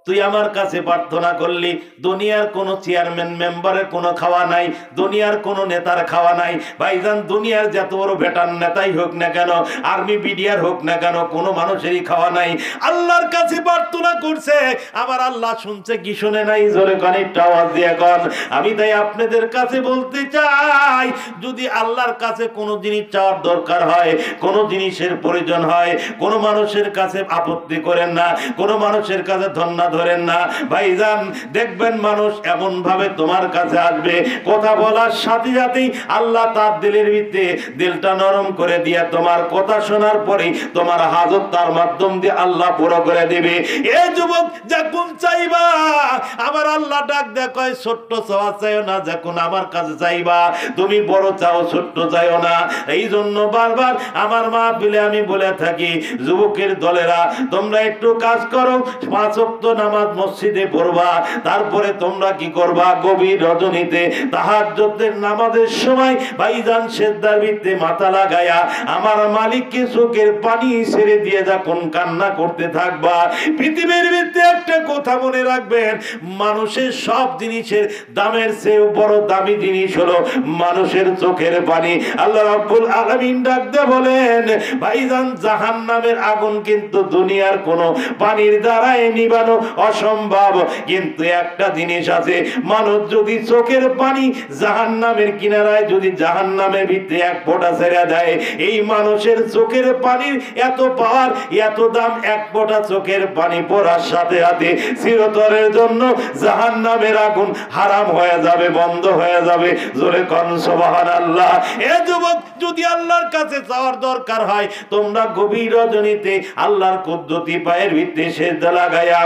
তুই আমার কাছে প্রার্থনা করলি, দুনিয়ার কোনো চেয়ারম্যান মেম্বারের কোনো খাওয়া নাই, দুনিয়ার কোনো নেতার খাওয়া নাই। ভাইজান দুনিয়ার যত বড় বেটার নেতাই হোক না কেন, আর্মি বিডিআর হোক না কেন, কোনো মানুষেরই খাওয়া নাই। আল্লাহর কাছে প্রার্থনা করছে, আমার আল্লাহ শুনছে কি শুনে নাই? জোরে খানিকটা আওয়াজ দিয়ে কন। আমি তাই আপনাদের কাছে বলতে চাই, যদি আল্লাহর কাছে কোনো জিনিস চাওয়ার দরকার হয়, কোনো জিনিসের প্রয়োজন হয়, কোনো মানুষের কাছে আপত্তি করেন না, কোনো মানুষের কাছে ধন্যবাদ ধরেন না। ভাইজান দেখবেন মানুষ এমন ভাবে তোমার কাছে আসবে, কথা বলার সাথে সাথেই আল্লাহ তার দিলের ভিতরে দিলটা নরম করে দিয়া তোমার কথা শোনার পরে তোমার হাজত তার মাধ্যম দিয়ে আল্লাহ পুরো করে দিবে। এ যুবক যখন চাইবা, আমার আল্লাহ ডাক দেয় কয়, ছোট্ট চাওয়া চাইও না, যখন আমার কাছে চাইবা তুমি বড় চাও, ছোট্ট চাইও না। এই জন্য বারবার আমার মাহফিলে আমি বলে থাকি, যুবকের দলেরা তোমরা একটু কাজ করো, 5 ওয়াক্ত নামাজ মসজিদে পড়বা, তারপরে তোমরা কি করবা, গভীর রজনীতে তাহাজ্জুদের নামাজের সময় ভাইজান সেজদার ভিতরে মাথা লাগায়া আমার মালিককে চোখের পানি ছেড়ে দিয়ে যখন কান্না করতে থাকবা। পৃথিবীর ভিতরে একটা কথা মনে রাখবেন, মানুষের সব জিনিসের দামের চেয়ে বড় দামি জিনিস হলো মানুষের চোখের পানি। আল্লাহ রাব্বুল আলামিন ডাকতে বলেন, ভাইজান জাহান্নামের আগুন কিন্তু দুনিয়ার কোনো পানির দ্বারাই নিবানো অসম্ভব। কিন্তু একটা জিনিস আছে, মানুষ যদি চোখের পানি জাহান্নামের কিনারায় যদি জাহান্নামের ভিতরে এক ফোঁটা ছেড়ে দেয়, এই মানুষের চোখের পানির এত পাওয়ার, এত দাম, এক ফোঁটা চোখের পানি পড়ার সাথে সাথে চিরতরের জন্য জাহান্নামের আগুন হারাম হয়ে যাবে, বন্ধ হয়ে যাবে। জোরে কোন সুবহানাল্লাহ। এ যুবক, যদি আল্লাহর কাছে চাওয়ার দরকার হয়, তোমরা গভীর রজনীতে আল্লাহর কুদরতি পায়ের ভিতরে সেজদা লাগায়া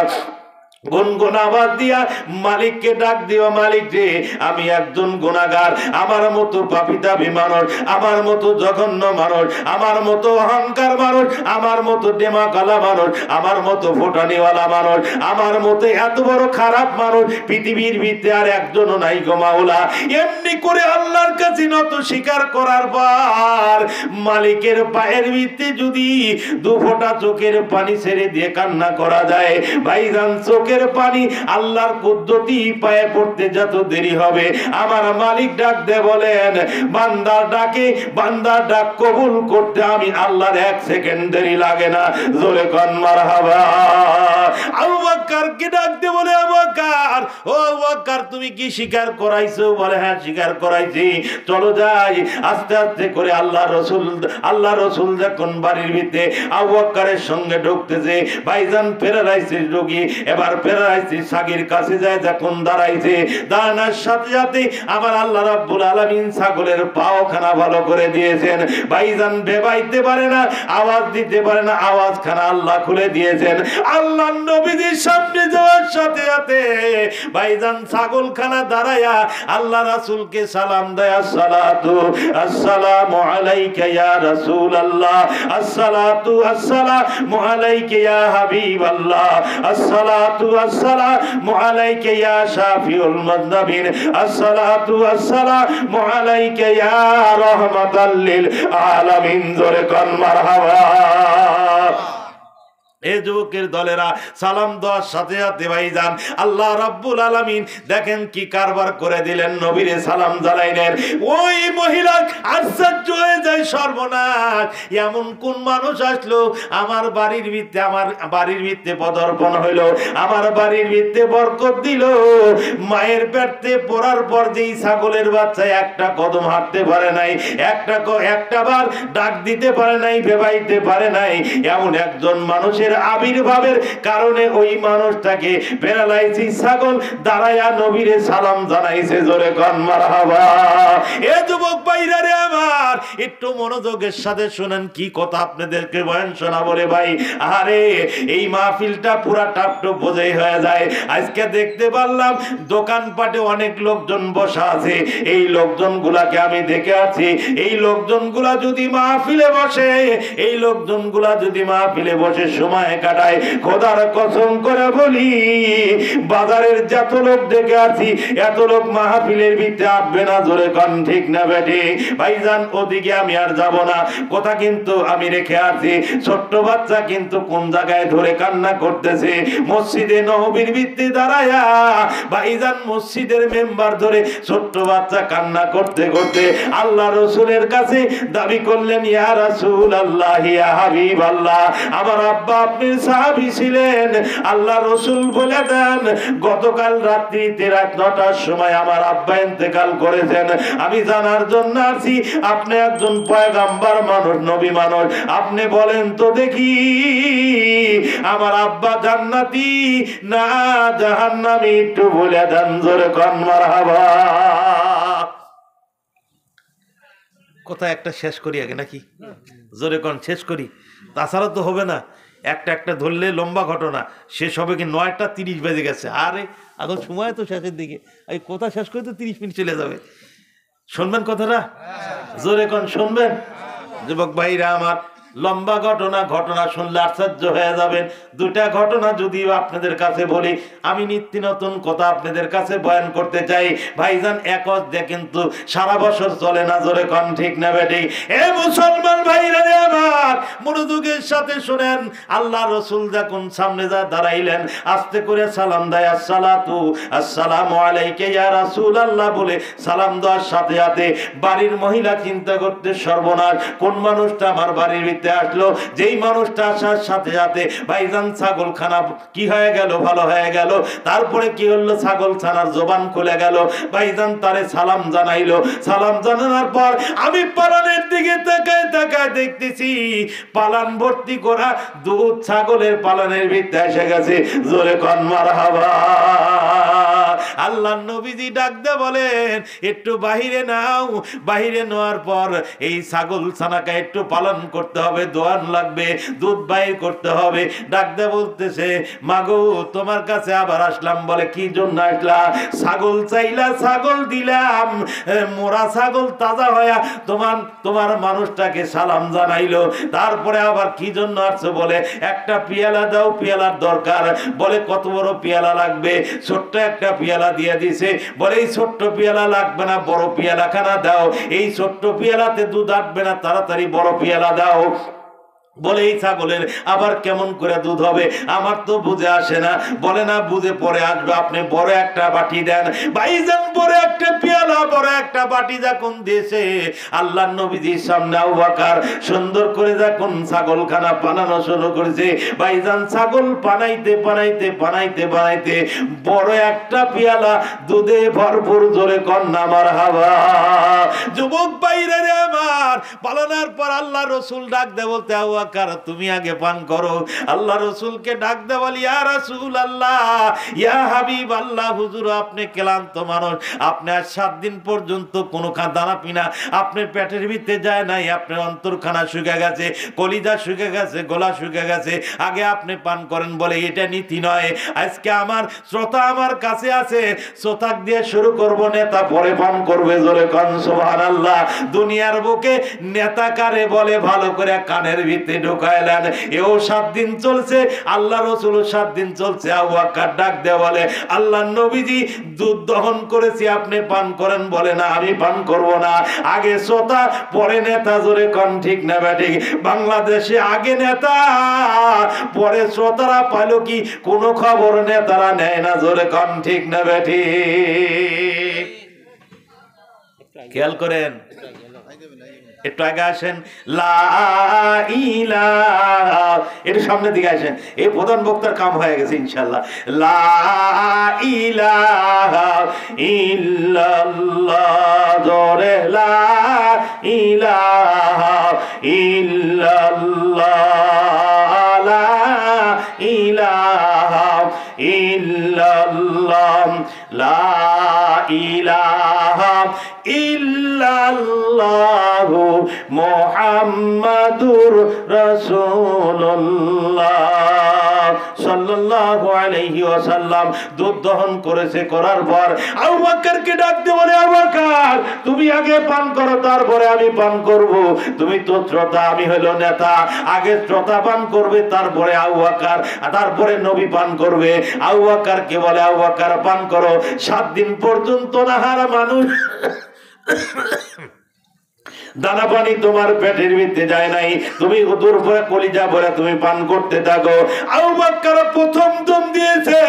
গুনগুন আওয়াজ দিয়া মালিককে ডাক দিও, মালিক রে, আমি একজন গুনাহগার, আমার মতো পাপী মানুষ, আমার মতো জঘন্য মানুষ, আমার মতো অহংকার মানুষ, আমার মতো ডেমাকালা মানুষ, আমার মতো ফোটানিওয়ালা মানুষ, আমার মতো এত বড় খারাপ মানুষ পৃথিবীর ভিতরে আর একজনও নাই গো মাওলা। এমনি করে আল্লাহর কাছে নত স্বীকার করার পর মালিকের পায়ের ভিতরে যদি দু ফোঁটা চোখের পানি ছেড়ে দিয়ে কান্না করা যায়, ভাইজান, চোখের পানি আল্লাহর কুদরতি পায়ে পড়তে যত দেরি হবে, আমার মালিক ডাক দে বলেন, বান্দার ডাকে, বান্দার ডাক কবুল করতে আমি আল্লাহর এক সেকেন্ড দেরি লাগে না। জোরে কোন মারহাবা। আবু বকর কে ডাক দে বলে, আবু বকর, ও আবু বকর, তুমি কি স্বীকার করাইছো? বলে, হ্যাঁ স্বীকার করাইছি। চলো যাই। আস্তে আস্তে করে আল্লাহ রসুল যখন বাড়ির ভিতরে আবু বকরের সঙ্গে ঢুকতেছে, ভাইজান প্যারালাইসিস রোগী, এবার প্যারালাইসিস সাগীর কাছে যায়, যখন দাঁড়াইছে, দাঁড়ানোর সাথে সাথে আমার আল্লাহ রাব্বুল আলামিন ছাগলের পাওখানা ভালো করে দিয়েছেন। ভাইজান বেবাইতে পারে না, আওয়াজ দিতে পারে না, আওয়াজখানা আল্লাহ খুলে দিয়েছেন। আল্লাহ নবীজির সামনে যাওয়ার সাথে সাথে ভাইজান ছাগলখানা দাঁড়ায়া আল্লাহ রাসূলকে সালাম দেয়, আসসালাতু আসসালামু আলাইকা ইয়া রাসূলুল্লাহ, আসসালাতু আসসালামু আলাইকা ইয়া হাবিবাল্লাহ, আসসালাতু আসসালামু আলাইকা ইয়া শাফিউল মুযনিবিন, আসসালাতু আসসালামু আলাইকা ইয়া রাহমাতাল লিল আলামিন। জোরে কোন মারহাবা। এ যুবকের দলেরা সালাম দেওয়ার সাথে সাথে ভাইজান আল্লাহ রাব্বুল আলামিন দেখেন কি কারবার করে দিলেন, নবীরে সালাম জানাইলেন। ওই মহিলা আশ্চর্য হয়ে যায়, সর্বনাশ, এমন কোন মানুষ আসলো আমার বাড়ির ভিতরে পদার্পণ হইলো, আমার বাড়ির ভিতরে বরকত দিল। মায়ের পেটে পড়ার পর যেই ছাগলের বাচ্চা একটা কদম হাঁটতে পারে নাই, একটা বার ডাক দিতে পারে নাই, বেবাইতে পারে নাই, এমন একজন মানুষের আবির্ভাবের কারণে ওই মানুষটাকে প্যারালাইসিস ছাগল দাঁড়ায়া নবীরে সালাম জানাইছে। জোরে কোন মারহাবা। এ যুবক ভাইরা রে আমার, একটু মনোযোগের সাথে শুনেন কি কথা আপনাদেরকে বয়ান শোনাবো রে ভাই। আরে এই মাহফিলটা পুরা টাপটুপ বোঝাই হয়ে যায়। আজকে দেখতে পারলাম দোকানপাটে অনেক লোকজন বসা আছে, এই লোকজনগুলাকে আমি দেখে আছি, এই লোকজনগুলা যদি মাহফিলে বসে, এই লোকজনগুলা যদি মাহফিলে বসে সময় কাটায়, খোদার কসম করে বলি, বাজারের যত লোক দেখে আছি এত লোক মাহফিলের ভিতরে আসবে না। জোরে কোন ঠিক না বেঠি? ভাইজান ওদিকে আমি আর যাব না, কথা কিন্তু আমি রেখে আছি। ছোট্ট বাচ্চা কিন্তু কোন জায়গায় ধরে কান্না করতেছে, মসজিদে নববীর ভিতরে দাঁড়ায়া ভাইজান মসজিদের মেম্বার ধরে ছোট্ট বাচ্চা কান্না করতে করতে আল্লাহ রসুলের কাছে দাবি করলেন, ইয়া রাসূলুল্লাহ, ইয়া হাবিবাল্লাহ, আমার আব্বা আপনি সাহাবী ছিলেন, আল্লাহ রসুল বলে দেন গতকাল রাত্রিতে রাত 9টার সময় আমার আব্বা ইন্তেকাল করেছেন। আমি জানার জন্য আসি আপনি একজন পয়গাম্বার মানুষ, নবী মানুষ, আপনি বলেন তো দেখি আমার আব্বা জান্নাতি না জাহান্নামী, একটু বলে দেন। জোরে কোন মারহাবা। কথা একটা শেষ করি আগে নাকি? জোরে কোন শেষ করি, তাছাড়া তো হবে না। একটা ধরলে লম্বা ঘটনা, শেষ হবে কি 9:30 বেজে গেছে। আরে এখন সময় তো শেষের দিকে, এই কথা শেষ করে তো 30 মিনিট চলে যাবে। শুনবেন কথাটা? জোরে কোন শুনবেন? যুবক ভাইরা আমার, লম্বা ঘটনা শুনলে আশ্চর্য হয়ে যাবেন। দুটা ঘটনা যদি আপনাদের কাছে বলি, আমি নিত্য নতুন কথা আপনাদের কাছে বয়ান করতে চাই। ভাইজান একজ দিয়ে কিন্তু সারা বছর চলে না। জোরে কোন ঠিক না বেটি? এ মুসলমান ভাইরা রে আমার, মনোযোগের সাথে শুনেন। আল্লাহ রসুল যখন সামনে যা দাঁড়াইলেন, আস্তে করে সালাম দেয়, আসসালাতু আসসালামু আলাইকা ইয়া রাসূলুল্লাহ বলে সালাম দেওয়ার সাথে সাথে বাড়ির মহিলা চিন্তা করতে, সর্বনাশ, কোন মানুষটা আমার বাড়ির ভিতরে আসলো। যেই মানুষটা আসার সাথে সাথে ভাইজান ছাগলখানা কি হয়ে গেল, ভালো হয়ে গেল। তারপরে কি হলো, ছাগল ছানার জবান খুলে গেল। ভাইজান তারে সালাম জানাইলো। সালাম জানানোর পর আমি পালানের দিকে তাকায় তাকায় দেখতেছি পালান ভর্তি করা দুধ ছাগলের পালানের ভিতরে এসে গেছে। জোরে কোন মারহাবা। আল্লাহর নবীজি ডাক দিয়ে বলেন, একটু বাহিরে নাও। বাহিরে নেওয়ার পর এই ছাগল ছানাকে একটু পালন করতে হবে, দোয়ান লাগবে, দুধ বাইর করতে হবে। ডাক দিয়ে বলতেছে, মাগো তোমার কাছে আবার আসলাম। বলে কি জন্য আসলা? ছাগল চাইলা, ছাগল দিলাম। মোরা ছাগল তাজা হইয়া তোমার মানুষটাকে সালাম জানাইলো। তারপরে আবার কি জন্য আসছো? বলে একটা পেয়ালা দাও, পেয়ালার দরকার। বলে কত বড় পেয়ালা লাগবে? ছোট্ট একটা পেয়ালা দিয়ে দিছে। বলে এই ছোট্ট পেয়ালা লাগবে না, বড় পেয়ালা খানা দাও। এই ছোট্ট পেয়ালাতে দুধ আসবে না, তাড়াতাড়ি বড় পেয়ালা দাও। বলে এই ছাগলের আবার কেমন করে দুধ হবে? আমার তো বুঝে আসে না। বলে না, বুঝে পরে আসবে, আপনি বড় একটা বাটি দেন। ভাইজান বড় একটা পেয়ালা, বড় একটা বাটি যখন দিয়েছে, আল্লাহর নবীজির সামনে আবু বকর সুন্দর করে যখন ছাগলখানা বানানো শুরু করেছে, ভাইজান ছাগল বানাইতে বানাইতে বানাইতে বানাইতে বড় একটা পেয়ালা দুধে ভরপুর। জোরে কন্যা মারহাবা। যুবক ভাইরা রে আমার, পালনার পর আল্লাহ রসুল ডাক দে বলতে, আবু বকর তুমি আগে পান করো। আল্লাহ রসুলকে ডাক দে বলি, ইয়া রাসূলুল্লাহ, ইয়া হাবিব আল্লাহ, হুজুর আপনি ক্লান্ত মানুষ, আপনি আর 7 দিন পর্যন্ত কোনো দানা পিনা আপনার পেটের ভিতরে যায় নাই, আপনার অন্তরখানা শুকে গেছে, কলিজা শুকে গেছে, গলা শুকে গেছে, আগে আপনি পান করেন। বলে এটা নীতি নয়। আজকে আমার শ্রোতা আমার কাছে আছে, শ্রোতাক দিয়ে শুরু করব, নেতা পরে পান করবে। জোরে কোন সুবহানাল্লাহ। দুনিয়ার বুকে নেতা কারে বলে ভালো করে কানের ভিতরে ঢুকাইলেন। এও 7 দিন চলছে, আল্লাহ রসুল 7 দিন চলছে। আবু বকর ডাক দিয়ে বলে, আল্লাহ নবীজি দুধ দহন করেছি, আপনি পান করেন। বলে না, আমি পান করব না। আগে শ্রোতা পরে নেতা। জোরে কোন ঠিক না বেঠিক? বাংলাদেশে আগে নেতা পরে শ্রোতারা পাইল কি? কোনো খবর নেতারা নেয় না। জোরে কোন ঠিক না বেঠিক? খেয়াল করেন, একটু আগে আসেন। লা ইলাহা, একটু সামনের দিকে আসেন। এই প্রধান বক্তার কাম হয়ে গেছে ইনশাআল্লাহ। লা ইলাহা ইল্লাল্লাহ, জোরে লা ইলাহা ইল্লাল্লাহ, লা ইলাহা ইল্লাল্লাহ, লা ইলাহা ইল্লাল্লাহু মুহাম্মাদুর রাসূলুল্লাহ সাল্লাল্লাহু আলাইহি ওয়াসাল্লাম দুধ দহন করেছে। করার পর আবু বকরকে ডাক দিয়ে বলে, আবু বকর তুমি আগে পান করো, তারপরে আমি পান করব। তুমি তো শ্রোতা, আমি হলো নেতা। আগে শ্রোতা পান করবে, তারপরে আবু বকর, তারপরে নবী পান করবে। আবু বকরকে বলে, আবু বকর পান করো। 7 দিন পর্যন্ত নাহারা মানুষ দানা পানি তোমার পেটের ভিতরে যায় নাই, তুমি উদর পরে কলিজা ভরে তুমি পান করতে থাকো। আবু বকর প্রথম দম দিয়েছে।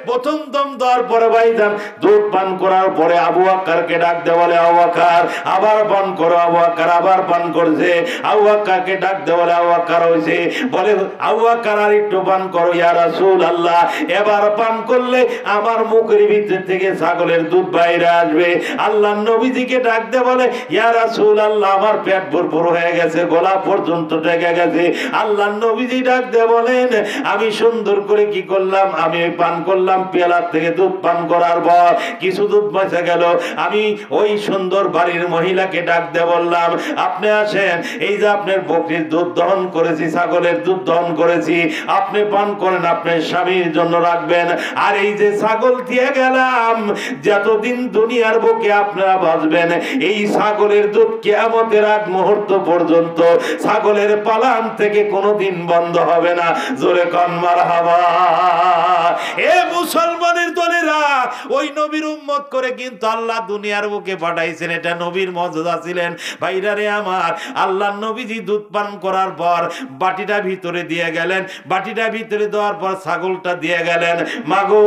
প্রথম দম দেওয়ার পরে ভাইজান দুধ পান করার পরে আবু বকরকে ডাক দে বলে, আবু বকর আবার পান করো। আবু বকর আবার পান করছে। আবু বকরকে ডাক দে বলে, আবু বকর হইছে। বলে আবু বকর আর একটু পান করো। ইয়া রাসূলুল্লাহ এবার পান করলে আমার মুখের ভিতর থেকে ছাগলের দুধ বাইরে আসবে। আল্লাহ নবীজিকে ডাক দে বলে, ইয়া রাসূলুল্লাহ আমার পেট ভরপুর হয়ে গেছে, গলা পর্যন্ত ঢেকে গেছে। আল্লাহ নবীজি ডাক দে বলেন, আমি সুন্দর করে কি করলাম? আমি পান করলাম, পেয়ালার থেকে দুধ পান করার পর কিছু দুধ বেঁচে গেল। আমি ওই সুন্দর বাড়ির মহিলাকে ডাক দে বললাম, আপনি আসেন, এই যে আপনার বকরির দুধ দহন করেছি, ছাগলের দুধ দহন করেছি, আপনি পান করেন, আপনার স্বামীর জন্য রাখবেন। আর এই যে ছাগল দিয়ে গেলাম, যতদিন দুনিয়ার বুকে আপনারা বাঁচবেন, এই ছাগলের দুধ কিয়ামতের আগ মুহূর্ত পর্যন্ত ছাগলের পালান থেকে কোনোদিন বন্ধ হবে না। জোরে কোন মারহাবা। এ মুসলমানের দলেরা, ওই নবীর উম্মত করে কিন্তু আল্লাহ দুনিয়ার বুকে পাঠাইছেন। এটা নবীর মর্যাদা ছিলেন। ভাইরা রে আমার, আল্লাহ নবীজি দুধ পান করার পর বাটিটা ভিতরে দিয়ে গেলেন। বাটিটা ভিতরে দেওয়ার পর ছাগলটা দিয়ে গেলেন। মাগো,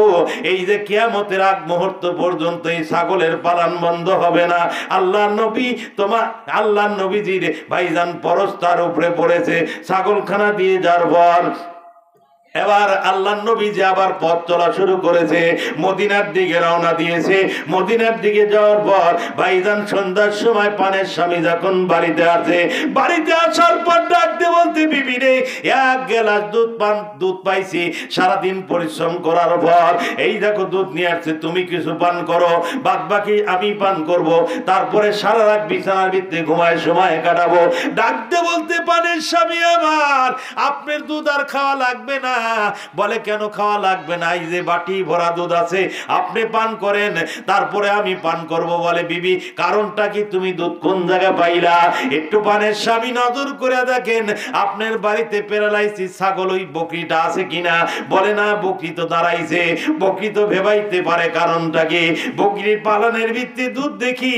এই যে কিয়ামতের আগ মুহূর্ত পর্যন্ত এই ছাগলের পালান বন্ধ হবে না। আল্লাহ নবী তোমার আল্লাহ নবীজির ভাইজান পরস্তার উপরে পড়েছে ছাগলখানা দিয়ে যাওয়ার পর এবার আল্লাহ নবী যে আবার পথ চলা শুরু করেছে, মদিনার দিকে রওনা দিয়েছে। মদিনার দিকে যাওয়ার পর ভাইজান সন্ধ্যার সময় পানের স্বামী যখন বাড়িতে আসে, বাড়িতে আসার পর ডাকতে বলতে, বিবি রে, এক গ্লাস দুধ পাইছি, সারাদিন পরিশ্রম করার পর এই দেখো দুধ নিয়ে আসছে, তুমি কিছু পান করো, বাদ বাকি আমি পান করব, তারপরে সারা রাত বিছানার ভিতরে ঘুমায় সময় কাটাবো। ডাকতে বলতে, পানের স্বামী আমার, আপনার দুধ আর খাওয়া লাগবে না। বলে, কেন খাওয়া লাগবে না? এই যে বাটি ভরা দুধ আছে, আপনি পান করেন, তারপরে আমি পান করব। বলে, বিবি কারণটা কি? তুমি দুধ কোন জায়গায় পাইলা? একটু পানের স্বামী নজর করে দেখেন আপনার বাড়িতে প্যারালাইসিস ছাগল ওই বকরিটা আছে কিনা। বলে, না, বকরি তো দাঁড়াইছে। বকরি তো ভেবাইতে পারে, কারণটা কি? বকরির পালনের ভিত্তি দুধ দেখি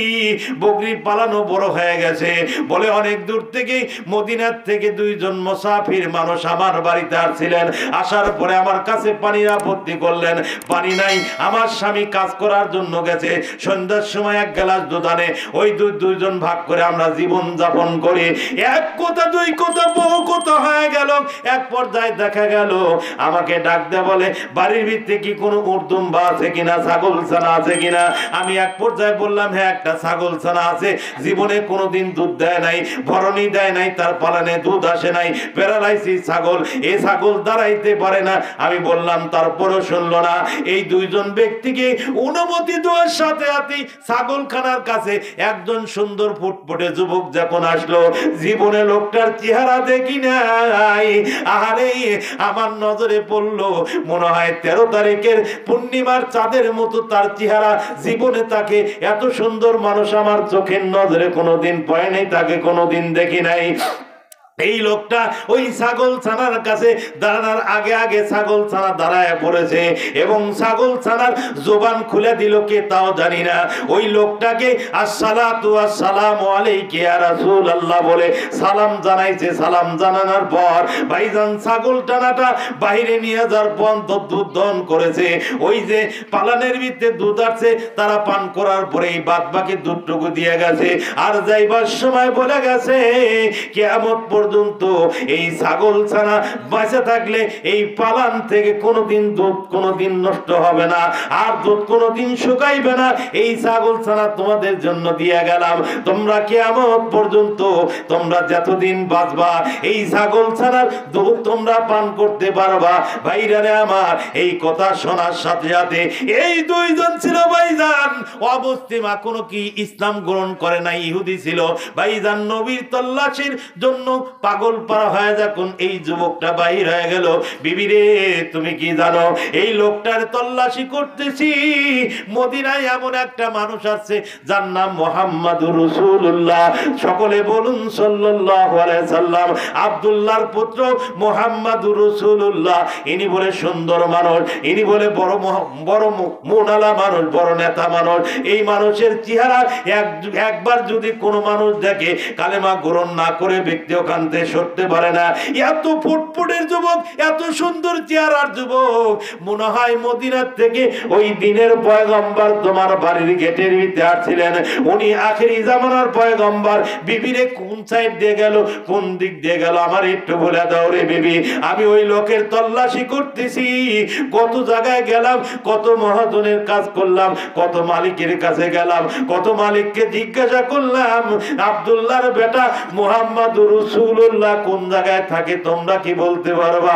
বকরির পালানো বড় হয়ে গেছে। বলে, অনেক দূর থেকে মদিনার থেকে দুইজন মুসাফির মানুষ আমার বাড়িতে আসছিলেন, আসার পরে আমার কাছে পানির আপত্তি করলেন, পানি নাই। আমার স্বামী কাজ করার জন্য গেছে, সন্ধ্যার সময় এক গ্লাস দুধ আনে, ওই দুধ দুইজন ভাগ করে আমরা জীবন যাপন করি। এক কথা দুই কথা বহু কথা হয়ে গেল। এক পর্যায়ে দেখা গেল আমাকে ডাক দেয়া বলে, বাড়ির ভিতরে কি কোনো উর্দুম্বা আছে কিনা, ছাগল ছানা আছে কিনা? আমি এক পর্যায়ে বললাম, হ্যাঁ, একটা ছাগল ছানা আছে, জীবনে কোনোদিন দুধ দেয় নাই, ভরণই দেয় নাই, তার পালনে দুধ আসে নাই, প্যারালাইসিস ছাগল, এই ছাগল দাঁড়াইতে পারে না। আমি বললাম, তারপরও শুনলো না। এই দুইজন ব্যক্তিকে অনুমতি দেওয়ার সাথে সাথে ছাগলখানার কাছে একজন সুন্দর ফুটফুটে যুবক যখন আসলো, জীবনে লোকটার চেহারা দেখি নাই, আরে আমার নজরে পড়লো, মনে হয় 13 তারিখের পূর্ণিমার চাঁদের মতো তার চেহারা। জীবনে তাকে এত সুন্দর মানুষ আমার চোখের নজরে কোনোদিন পড়ে নাই, তাকে কোনোদিন দেখি নাই। এই লোকটা ওই ছাগল ছানার কাছে দাঁড়ানোর আগে আগে ছাগল ছানা দাঁড়ায় পড়েছে এবং ছাগল ছানার জবান খুলে দিল কে তাও জানি না। ওই লোকটাকে আসসালাতু আসসালামু আলাইকা ইয়া রাসূলুল্লাহ বলে সালাম জানাইছে। সালাম জানানোর পর ভাইজান ছাগল টানাটা বাইরে নিয়ে যাওয়ার পর দুধ দহন করেছে। ওই যে পালানের ভিতরে দুধ আছে, তারা পান করার পরে এই বাদ বাকি দুধটুকু দিয়ে গেছে। আর যাইবার সময় বলে গেছে, কিয়ামত পর্যন্ত এই ছাগল ছানা বাঁচে থাকলে এই পালান থেকে কোনোদিন দুধ কোনোদিন নষ্ট হবে না, আর দুধ কোনোদিন শুকাইবে না। এই ছাগল ছানা তোমাদের জন্য দিয়ে গেলাম, তোমরা কিয়ামত পর্যন্ত তোমরা যতদিন বাঁচবা এই ছাগল ছানার দুধ তোমরা পান করতে পারবা। ভাইরারে আমার, এই কথা শোনার সাথে সাথে এই দুইজন ছিল ভাইজান অবস্তিমা, কোনো কি ইসলাম গ্রহণ করে না, ইহুদি ছিল। ভাইজান নবীর তল্লাশির জন্য পাগল পারা হয়ে যখন এই যুবকটা বাহির হয়ে গেল, বিবি রে, তুমি কি জানো এই লোকটার তল্লাশি করতেছি, মদিনায় এমন একটা মানুষ আছে যার নাম মুহাম্মাদুর রাসূলুল্লাহ। সকলে বলুন সাল্লাল্লাহু আলাইহি সাল্লাম। আব্দুল্লাহর পুত্র মুহাম্মাদুর রাসূলুল্লাহ। ইনি বলে সুন্দর মানুষ, ইনি বলে বড় মুনালা মানুষ, বড় নেতা মানুষ। এই মানুষের চেহারা একবার যদি কোনো মানুষ দেখে, কালেমা গ্রহণ না করে ব্যক্তি ওখান থেকে সরতে পারে না। এত ফুটফুটের যুবক, এত সুন্দর চেহারার যুবক, মনে হয় মদিনার থেকে ওই দিনের পয়গম্বর তোমার বাড়ির গেটের ভিতরে আসছিলেন। উনি আখেরি জামানার পয়গম্বর। বিবিরে কোন সাইড দিয়ে গেল, কোন দিক দিয়ে গেল, আমার একটু বলে দাও রে বিবি। আমি ওই লোকের তল্লাশি করতেছি, কত জায়গায় গেলাম, কত মহাজনের কাজ করলাম, কত মালিকের কাছে গেলাম, কত মালিককে জিজ্ঞাসা করলাম, আব্দুল্লাহর বেটা মুহাম্মাদুর রাসূলুল্লাহ কোন জায়গায় থাকে, তোমরা কি বলতে পারবা?